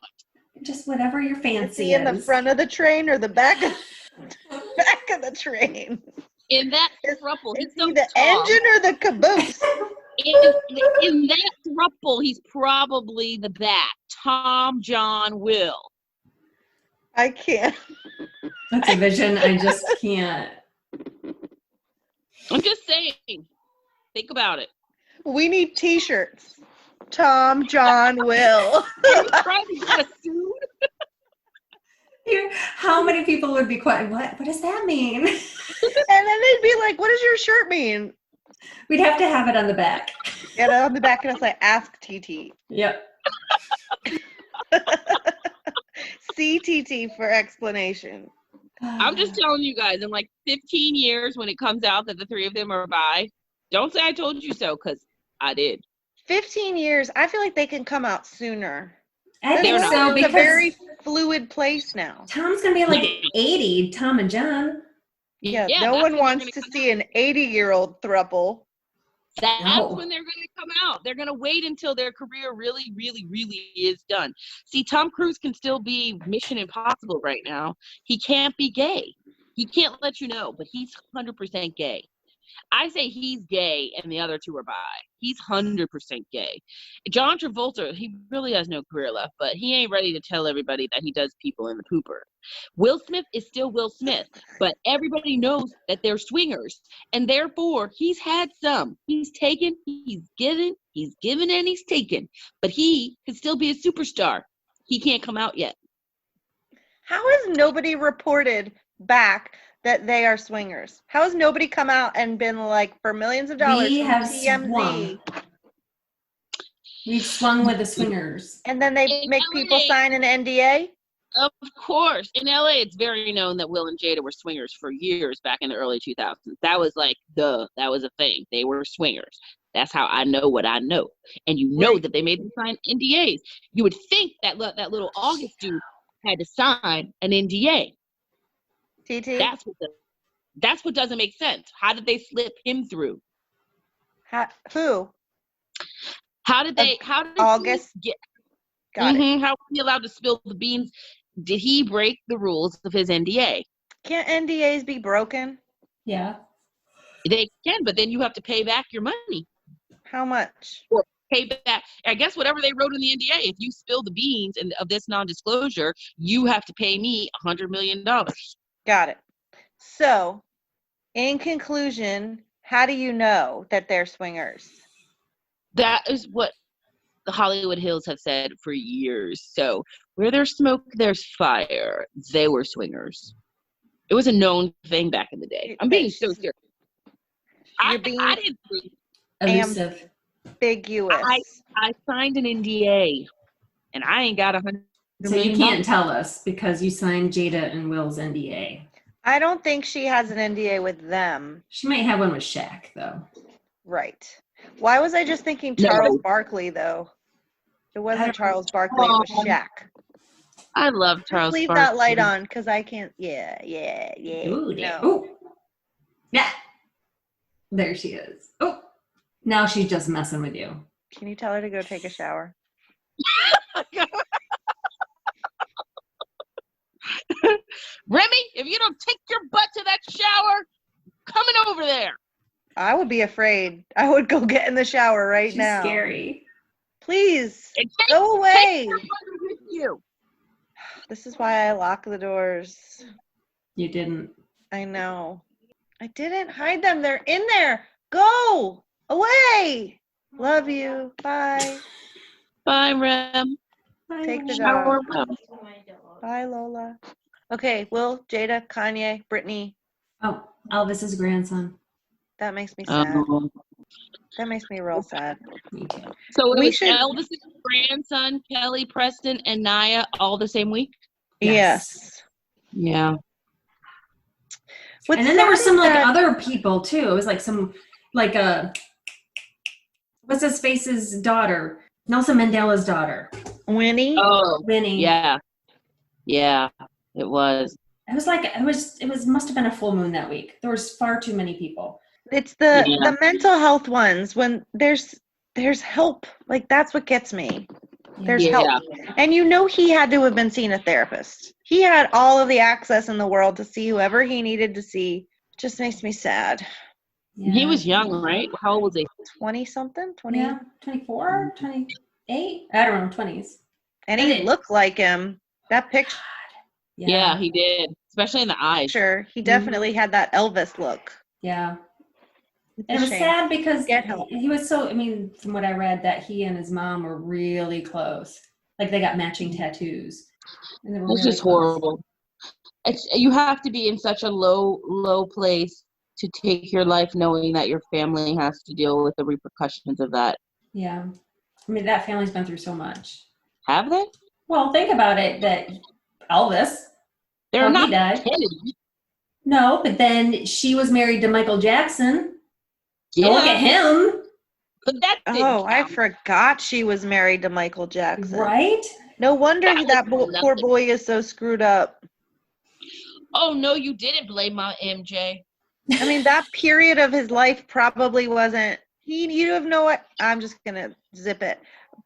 Just whatever your fancy Is he in the front of the train or the back of the train? In that throuple, Is he the engine or the caboose? In that throuple, he's probably the back. Tom, John, Will. I can't. That's a vision. I just can't. I'm just saying. Think about it. We need t-shirts. Tom, John, Will. Probably got sued. How many people would be quiet? What does that mean? And then they'd be like, what does your shirt mean? We'd have to have it on the back. And on the back, it'll say, ask TT. Yep. CTT for explanation. I'm just telling you guys, in like 15 years, when it comes out that the three of them are bi, don't say I told you so, because I did. 15 years. I feel like they can come out sooner. I think so, It's because a very fluid place now. Tom's going to be like 80, Tom and John. Yeah, no one wants to see an 80-year-old throuple. That's No. when they're going to come out. They're going to wait until their career really, really, really is done. See, Tom Cruise can still be Mission Impossible right now. He can't be gay. He can't let you know, but he's 100% gay. I say he's gay and the other two are bi. He's 100% gay. John Travolta, he really has no career left, but he ain't ready to tell everybody that he does people in the pooper. Will Smith is still Will Smith, but everybody knows that they're swingers, and therefore he's had some. He's taken, he's given, and he's taken, but he can still be a superstar. He can't come out yet. How has nobody reported back that they are swingers? How has nobody come out and been like, for millions of dollars We from have TMZ, swung. We've swung with the swingers. and then they In make people LA. sign an NDA? Of course. In LA, it's very known that Will and Jada were swingers for years back in the early 2000s. That was like, that was a thing. They were swingers. That's how I know what I know. And you know that they made them sign NDAs. You would think that little August dude had to sign an NDA. TT? That's what doesn't make sense. How did they slip him through? Who? How did August? get Got it. How was he allowed to spill the beans? Did he break the rules of his NDA? Can't NDAs be broken? Yeah. They can, but then you have to pay back your money. How much? pay back. I guess whatever they wrote in the NDA, if you spill the beans of this non-disclosure, you have to pay me $100 million. Got it. So, in conclusion, how do you know that they're swingers? That is what the Hollywood Hills have said for years. So where there's smoke, there's fire. They were swingers. It was a known thing back in the day. I'm being so serious. You're being I didn't think Elusive. ambiguous. I signed an NDA, and I ain't got $100 So you million. can't tell us because you signed Jada and Will's NDA. I don't think she has an NDA with them. She might have one with Shaq, though. Right. Why was I just thinking No. Charles Barkley, though? It wasn't Charles Barkley, it was Shaq. I love Charles. Leave Barkley. that light on, because I can't. Yeah. Ooh, No. Ooh. Yeah. There she is. Oh, now she's just messing with you. Can you tell her to go take a shower? Remy, if you don't take your butt to that shower, coming over there. I would be afraid. I would go get in the shower right She's now. scary. Please, And go away. Take your butt with you. This is why I lock the doors. You didn't. I know. I didn't hide them. They're in there. Go away. Love you. Bye. Bye, Rem. Take the Shower. dog. Bye, Lola. Okay, Will, Jada, Kanye, Britney. Oh, Elvis's grandson. That makes me sad. Um, That makes me real sad. Me too. so it We was should- Elvis's grandson, Kelly Preston, and Naya all the same week? Yes. Yeah. What's And then there were sad some is like that- other people too. It was like some like what's his face's daughter, Nelson Mandela's daughter, Winnie. Oh, Winnie. yeah. Yeah, it was. It was like it was must have been a full moon that week. There was far too many people. It's the Yeah. mental health ones when there's help. Like that's what gets me. There's Yeah. help. And you know he had to have been seeing a therapist. He had all of the access in the world to see whoever he needed to see. Just makes me sad. Yeah. He was young, right? How old was he? 20 something? 20. Yeah, 24, 28. I don't know, 20s. And he looked like him. That Yeah, he did. Especially in the eyes. picture, he definitely had that Elvis look. Yeah. It's And a it was shame. sad because Get help. he was so, I mean, from what I read, that he and his mom were really close. Like they got matching tattoos. And they were This really is close. horrible. You have to be in such a low place to take your life knowing that your family has to deal with the repercussions of that. Yeah. I mean, that family's been through so much. Have they? Well, think about it, that Elvis, They're Well, he not died. Kennedy. no, but then she was married to Michael Jackson. Yeah. Look at him, But that didn't Oh, I count. forgot she was married to Michael Jackson. right? No wonder That was poor nothing. boy is so screwed up. Oh, no, you didn't blame my MJ. I mean, that period of his life probably wasn't. You have no. I'm just gonna zip it.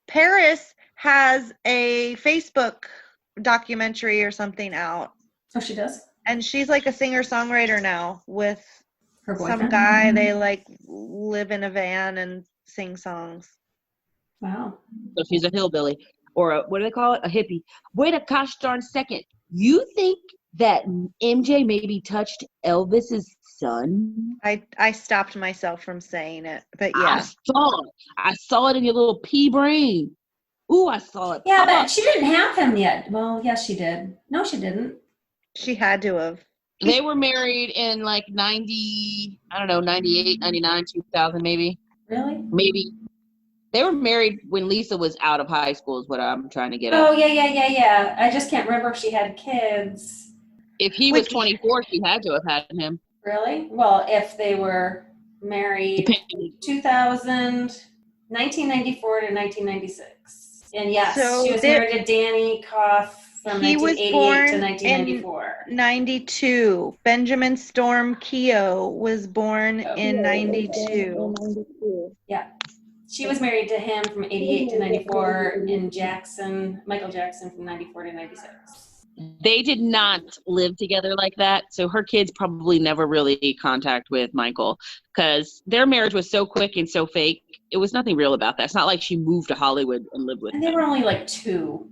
Paris has a Facebook documentary or something out, Oh, she does? and she's like a singer-songwriter now with Her some boyfriend? guy. They like live in a van and sing songs. Wow. So she's a hillbilly. Or what do they call it? A hippie. Wait a gosh darn second. You think that MJ maybe touched Elvis's son? I stopped myself from saying it, but I yeah. saw it. I saw it in your little pea brain. Ooh, I saw it. Yeah, pop but up. she didn't have him yet. Well, yes, she did. No, she didn't. She had to have. They were married in like 90, I don't know, 98, 99, 2000 maybe. Really? Maybe. They were married when Lisa was out of high school is what I'm trying to get Oh, at. yeah. I just can't remember if she had kids. If he was Which- 24, she had to have had him. Really? Well, if they were married Depending. 2000, 1994 to 1996. And yes, So she was did- married to Danny Koff from He was 1988 born to in 1994. 92. Benjamin Storm Keogh was born Oh. in 92. Yeah. She was married to him from 88 to 94, and Michael Jackson from 94 to 96. They did not live together like that, so her kids probably never really contact with Michael because their marriage was so quick and so fake It was nothing real about that. It's not like she moved to Hollywood and lived with And they him. were only like 2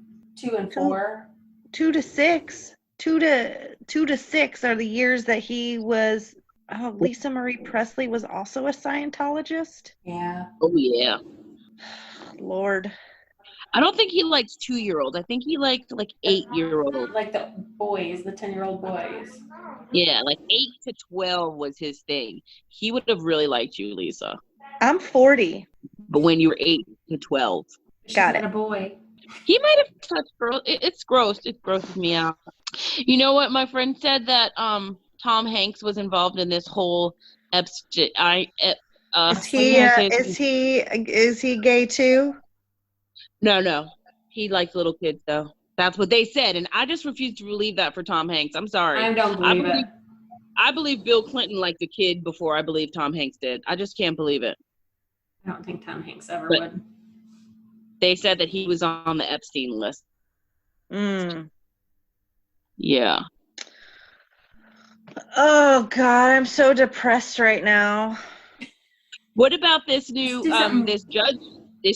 and 4. 2 to 6. 2 to 6 are the years that he was. Oh, Lisa Marie Presley was also a Scientologist. Yeah. Oh yeah. Lord. I don't think he likes 2-year-olds. I think he liked like 8-year-olds. Like the boys, the 10-year-old boys. Yeah, like 8 to 12 was his thing. He would have really liked you, Lisa. I'm 40. But when you were 8 to 12, She's Got not it. a boy. he might have touched girls. It's gross. It grosses me out. You know what? My friend said that Tom Hanks was involved in this whole Epstein. Is he gay too? No. He likes little kids though. That's what they said, and I just refuse to believe that for Tom Hanks. I'm sorry. I don't believe it. I believe Bill Clinton liked a kid before I believe Tom Hanks did. I just can't believe it. I don't think Tom Hanks ever But- would. They said that he was on the Epstein list. Yeah. Oh God, I'm so depressed right now. What about this new do something. this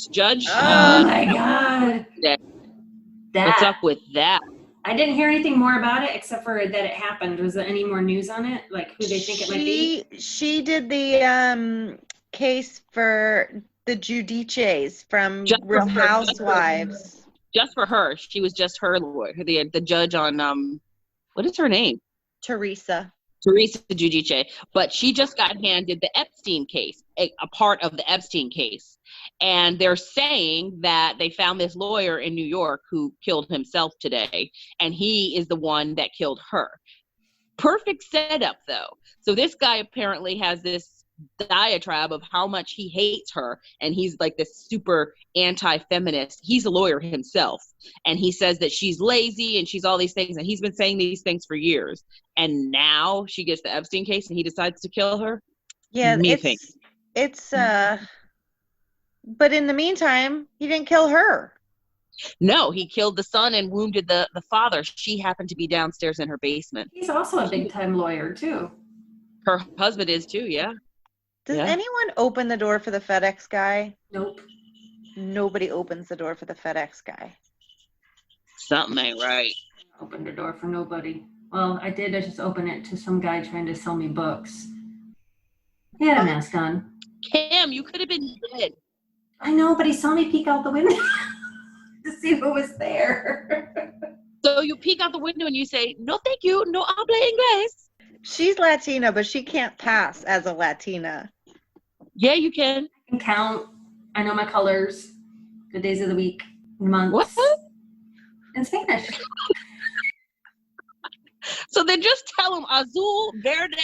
judge? Oh my God. What's That. up with that? I didn't hear anything more about it except for that it happened. Was there any more news on it? Like who they think it might be? She did the case for the Giudices from Just for Real her. Housewives. Just for her. She was just her lawyer. The judge on what is her name? Teresa. Teresa Giudice. But she just got handed the Epstein case, a part of the Epstein case. And they're saying that they found this lawyer in New York who killed himself today, and he is the one that killed her. Perfect setup, though. So this guy apparently has this diatribe of how much he hates her, and he's like this super anti-feminist. He's a lawyer himself, and he says that she's lazy and she's all these things, and he's been saying these things for years. And now she gets the Epstein case, and he decides to kill her. Yeah, it's but in the meantime, he didn't kill her. No, he killed the son and wounded the father. She happened to be downstairs in her basement. He's also a big time lawyer too. Her husband is too, yeah. Does Yeah. anyone open the door for the FedEx guy? Nope. Nobody opens the door for the FedEx guy. Something ain't right. Opened the door for nobody. Well, I did. I just opened it to some guy trying to sell me books. He had a mask on. Cam, you could have been dead. I know, but he saw me peek out the window to see who was there. So you peek out the window and you say, "No, thank you. No habla inglés." She's Latina, but she can't pass as a Latina. Yeah, you can. I can count. I know my colors, the days of the week, the months. What? In Spanish. So then just tell them azul, verde,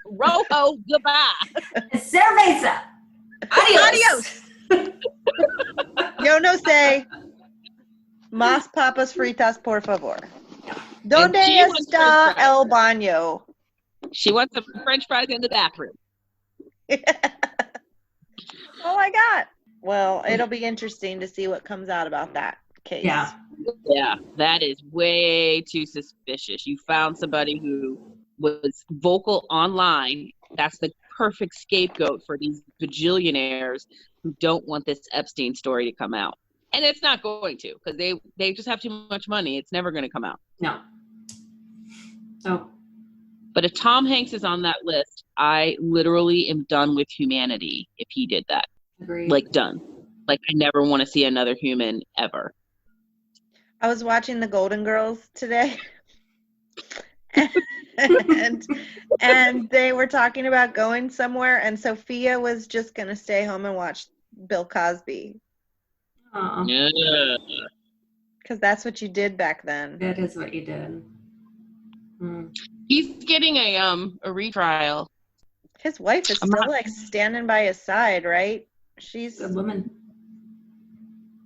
rojo, goodbye. Cerveza. Adios. Yo no sé. Más papas fritas, por favor. ¿Dónde And she wants está french fries. el baño? She wants some French fries in the bathroom. Oh my God. Well, it'll be interesting to see what comes out about that case. Yeah. Yeah, that is way too suspicious. You found somebody who was vocal online. That's the perfect scapegoat for these bajillionaires who don't want this Epstein story to come out. And it's not going to, because they just have too much money. It's never going to come out. No. Oh. But if Tom Hanks is on that list, I literally am done with humanity if he did that. Agreed. Like, done. Like, I never want to see another human ever. I was watching the Golden Girls today. and they were talking about going somewhere, and Sophia was just going to stay home and watch Bill Cosby. Aw, Yeah. Because that's what you did back then. that is what you did. He's getting a retrial. His wife is I'm still not- like standing by his side, right? She's Good woman.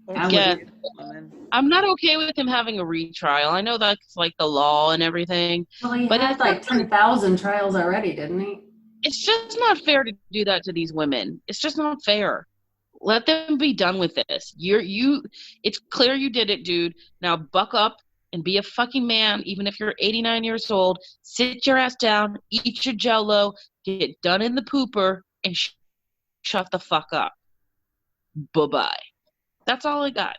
oh, Yeah. she's a good woman. I'm not okay with him having a retrial. I know that's like the law and everything. Well, he But had it's like not- 10,000 trials already, didn't he? It's just not fair to do that to these women. It's just not fair. Let them be done with this. It's clear you did it, dude. Now buck up and be a fucking man, even if you're 89 years old. Sit your ass down, eat your Jell-O, get done in the pooper, and shut the fuck up. Bye-bye. That's all I got.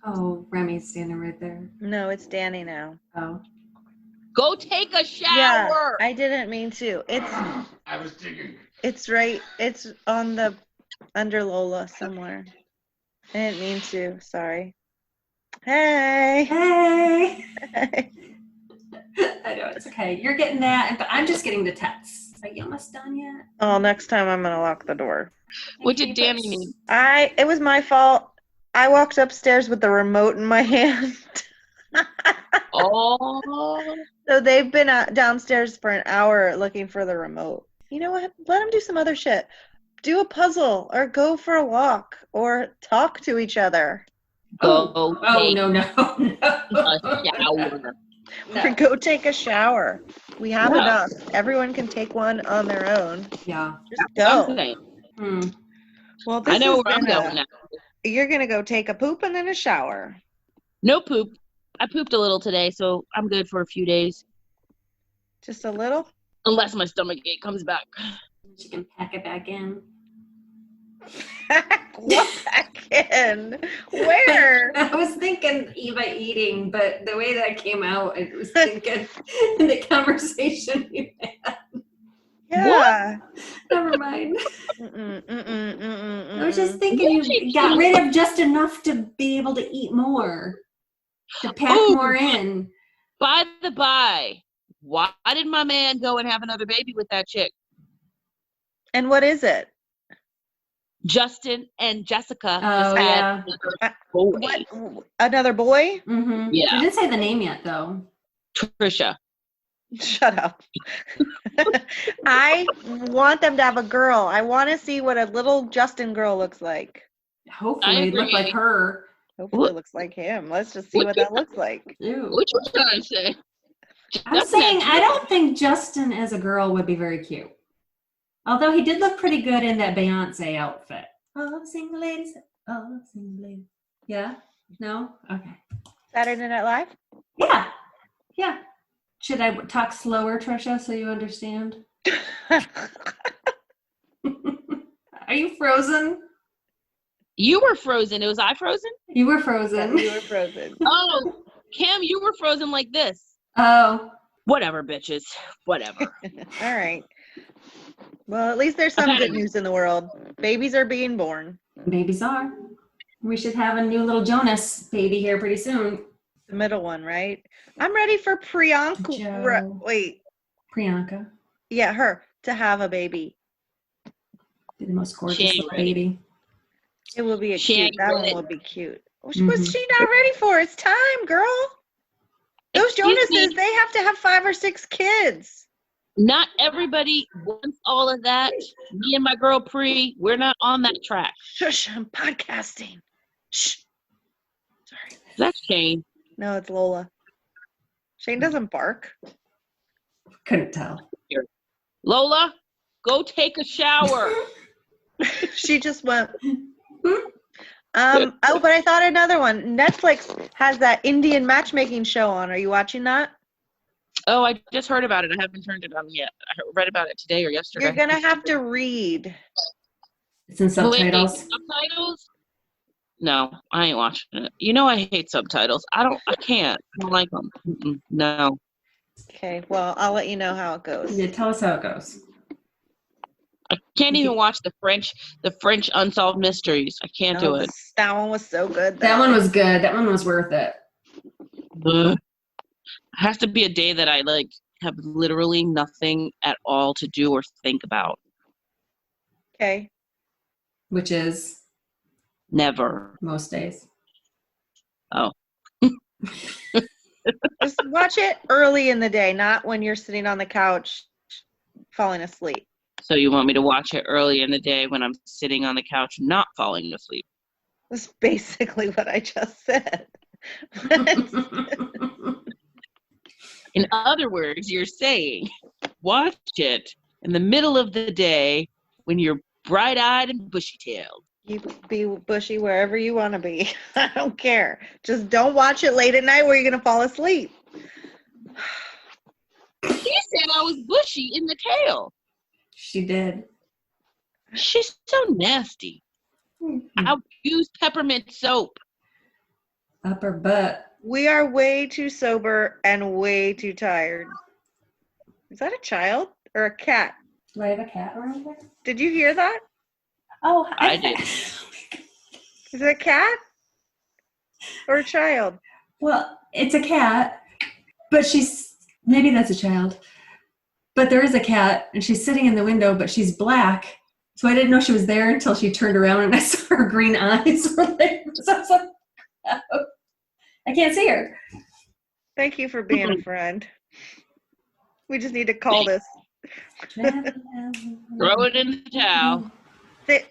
Oh, Remy's standing right there. No, it's Danny now. Oh. Go take a shower. Yeah, I didn't mean to. I was digging. It's right. It's on the under Lola somewhere. I didn't mean to. Sorry. Hey. Hey! Hey. I know, it's okay. You're getting that, but I'm just getting the texts. Are you almost done yet? Oh, next time I'm gonna lock the door. What did Danny need? It was my fault. I walked upstairs with the remote in my hand. Oh. So they've been downstairs for an hour looking for the remote. You know what? Let them do some other shit. Do a puzzle or go for a walk or talk to each other. Go take no. a shower. Or go take a shower. We have enough. Everyone can take one on their own. Yeah. Just go. Okay. Well, this I know is where I'm going now. You're gonna go take a poop and then a shower. No poop. I pooped a little today, so I'm good for a few days. Just a little? Unless my stomach ache comes back. She can pack it back in. What back in? Where? I was thinking Eva eating, but the way that came out, I was thinking in the conversation we had. Yeah. Never mind. I was just Mm-mm. thinking you got rid of just enough to be able to eat more. To pack more in. By the by, why did my man go and have another baby with that chick? And what is it? Justin and Jessica Oh, just had yeah. another boy. What? Another boy? Mm-hmm. Yeah. She didn't say the name yet, though. Trisha. Shut up. I want them to have a girl. I want to see what a little Justin girl looks like. Hopefully it looked like her. Hopefully it looks like him. Let's just see what that looks like. Ew. What you trying to say? I'm saying I don't think Justin as a girl would be very cute. Although he did look pretty good in that Beyonce outfit. Oh, single ladies. Oh, single ladies. Yeah? No? Okay. Saturday Night Live? Yeah. Yeah. Should I talk slower, Trisha, so you understand? Are you frozen? You were frozen. Was I frozen? You were frozen. You were frozen. Oh, Kim, you were frozen like this. Oh. Whatever, bitches. Whatever. All right. Well, at least there's some good news in the world. Babies are being born. Babies are. We should have a new little Jonas baby here pretty soon. The middle one, right? I'm ready for Priyanka. Joe. Wait. Priyanka. Yeah, her to have a baby. Be the most gorgeous She ain't little ready. baby. It will be She cute. ain't That ready. one will be cute. What's she not ready for? It's time, girl. Those Excuse me? Jonases, they have to have 5 or 6 kids. Not everybody wants all of that. Me and my girl Pri, we're not on that track. Shush, I'm podcasting. Shh. Sorry. That's Shane. No, it's Lola. Shane doesn't bark. Couldn't tell. Lola, go take a shower. She just went. Oh, but I thought another one. Netflix has that Indian matchmaking show on. Are you watching that? Oh, I just heard about it. I haven't turned it on yet. I read about it today or yesterday. You're gonna have to read. It's in subtitles. Wait, subtitles? No, I ain't watching it. You know I hate subtitles. I can't. I don't like them. No. Okay, well, I'll let you know how it goes. Yeah, tell us how it goes. I can't even watch the French unsolved mysteries. I can't do it. That one was so good. That one was good. That one was worth it. Ugh. It has to be a day that I have literally nothing at all to do or think about. Okay. Which is Never. most days. Oh. Just watch it early in the day, not when you're sitting on the couch falling asleep. So you want me to watch it early in the day when I'm sitting on the couch not falling asleep? That's basically what I just said. In other words, you're saying watch it in the middle of the day when you're bright-eyed and bushy-tailed. You be bushy wherever you want to be. I don't care. Just don't watch it late at night where you're going to fall asleep. He said I was bushy in the tail. She did. She's so nasty. I use peppermint soap. Upper butt. We are way too sober and way too tired. Is that a child or a cat? Do I have a cat around there? Did you hear that? Oh, I did. Is it a cat or a child? Well, it's a cat, but maybe that's a child. But there is a cat, and she's sitting in the window, but she's black. So I didn't know she was there until she turned around and I saw her green eyes were there. So I was like, oh, I can't see her. Thank you for being a friend. We just need to call this. Throw it in the towel.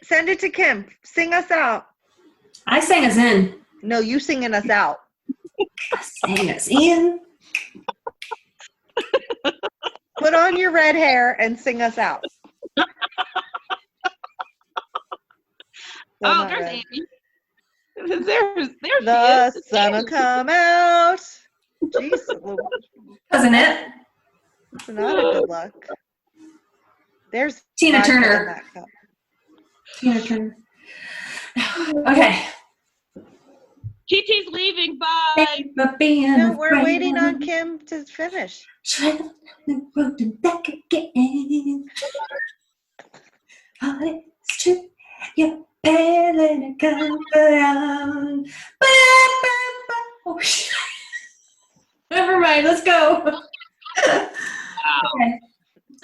Send it to Kim. Sing us out. I sang us in. No, you singing us out. Sang us in. Put on your red hair and sing us out. Oh, there's Amy. There's The she is. sun will come out. Jeez, Wasn't it? it's not a good luck. There's Tina vodka in Turner. that cup. Tina Turner. Okay. TT's leaving. Bye. Thank you for being No, a we're friend. waiting on Kim to finish. Travel down the road and back again. Oh, it's true. You're pale and a comfort. Oh, shit. Never mind. Let's go. Okay.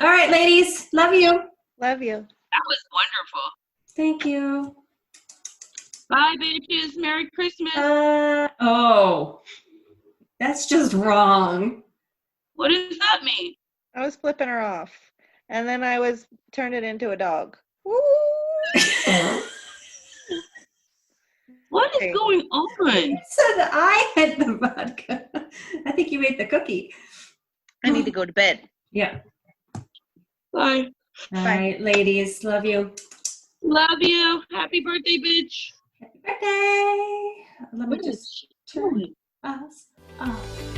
All right, ladies. Love you. Love you. That was wonderful. Thank you. Bye, bitches. Merry Christmas. Oh, that's just wrong. What does that mean? I was flipping her off, and then I was turned it into a dog. Woo! What is going on? You said that I had the vodka. I think you ate the cookie. I need to go to bed. Yeah. Bye. All right, ladies. Love you. Love you. Happy birthday, bitch. Happy birthday. Let me What just is she turn doing? us off.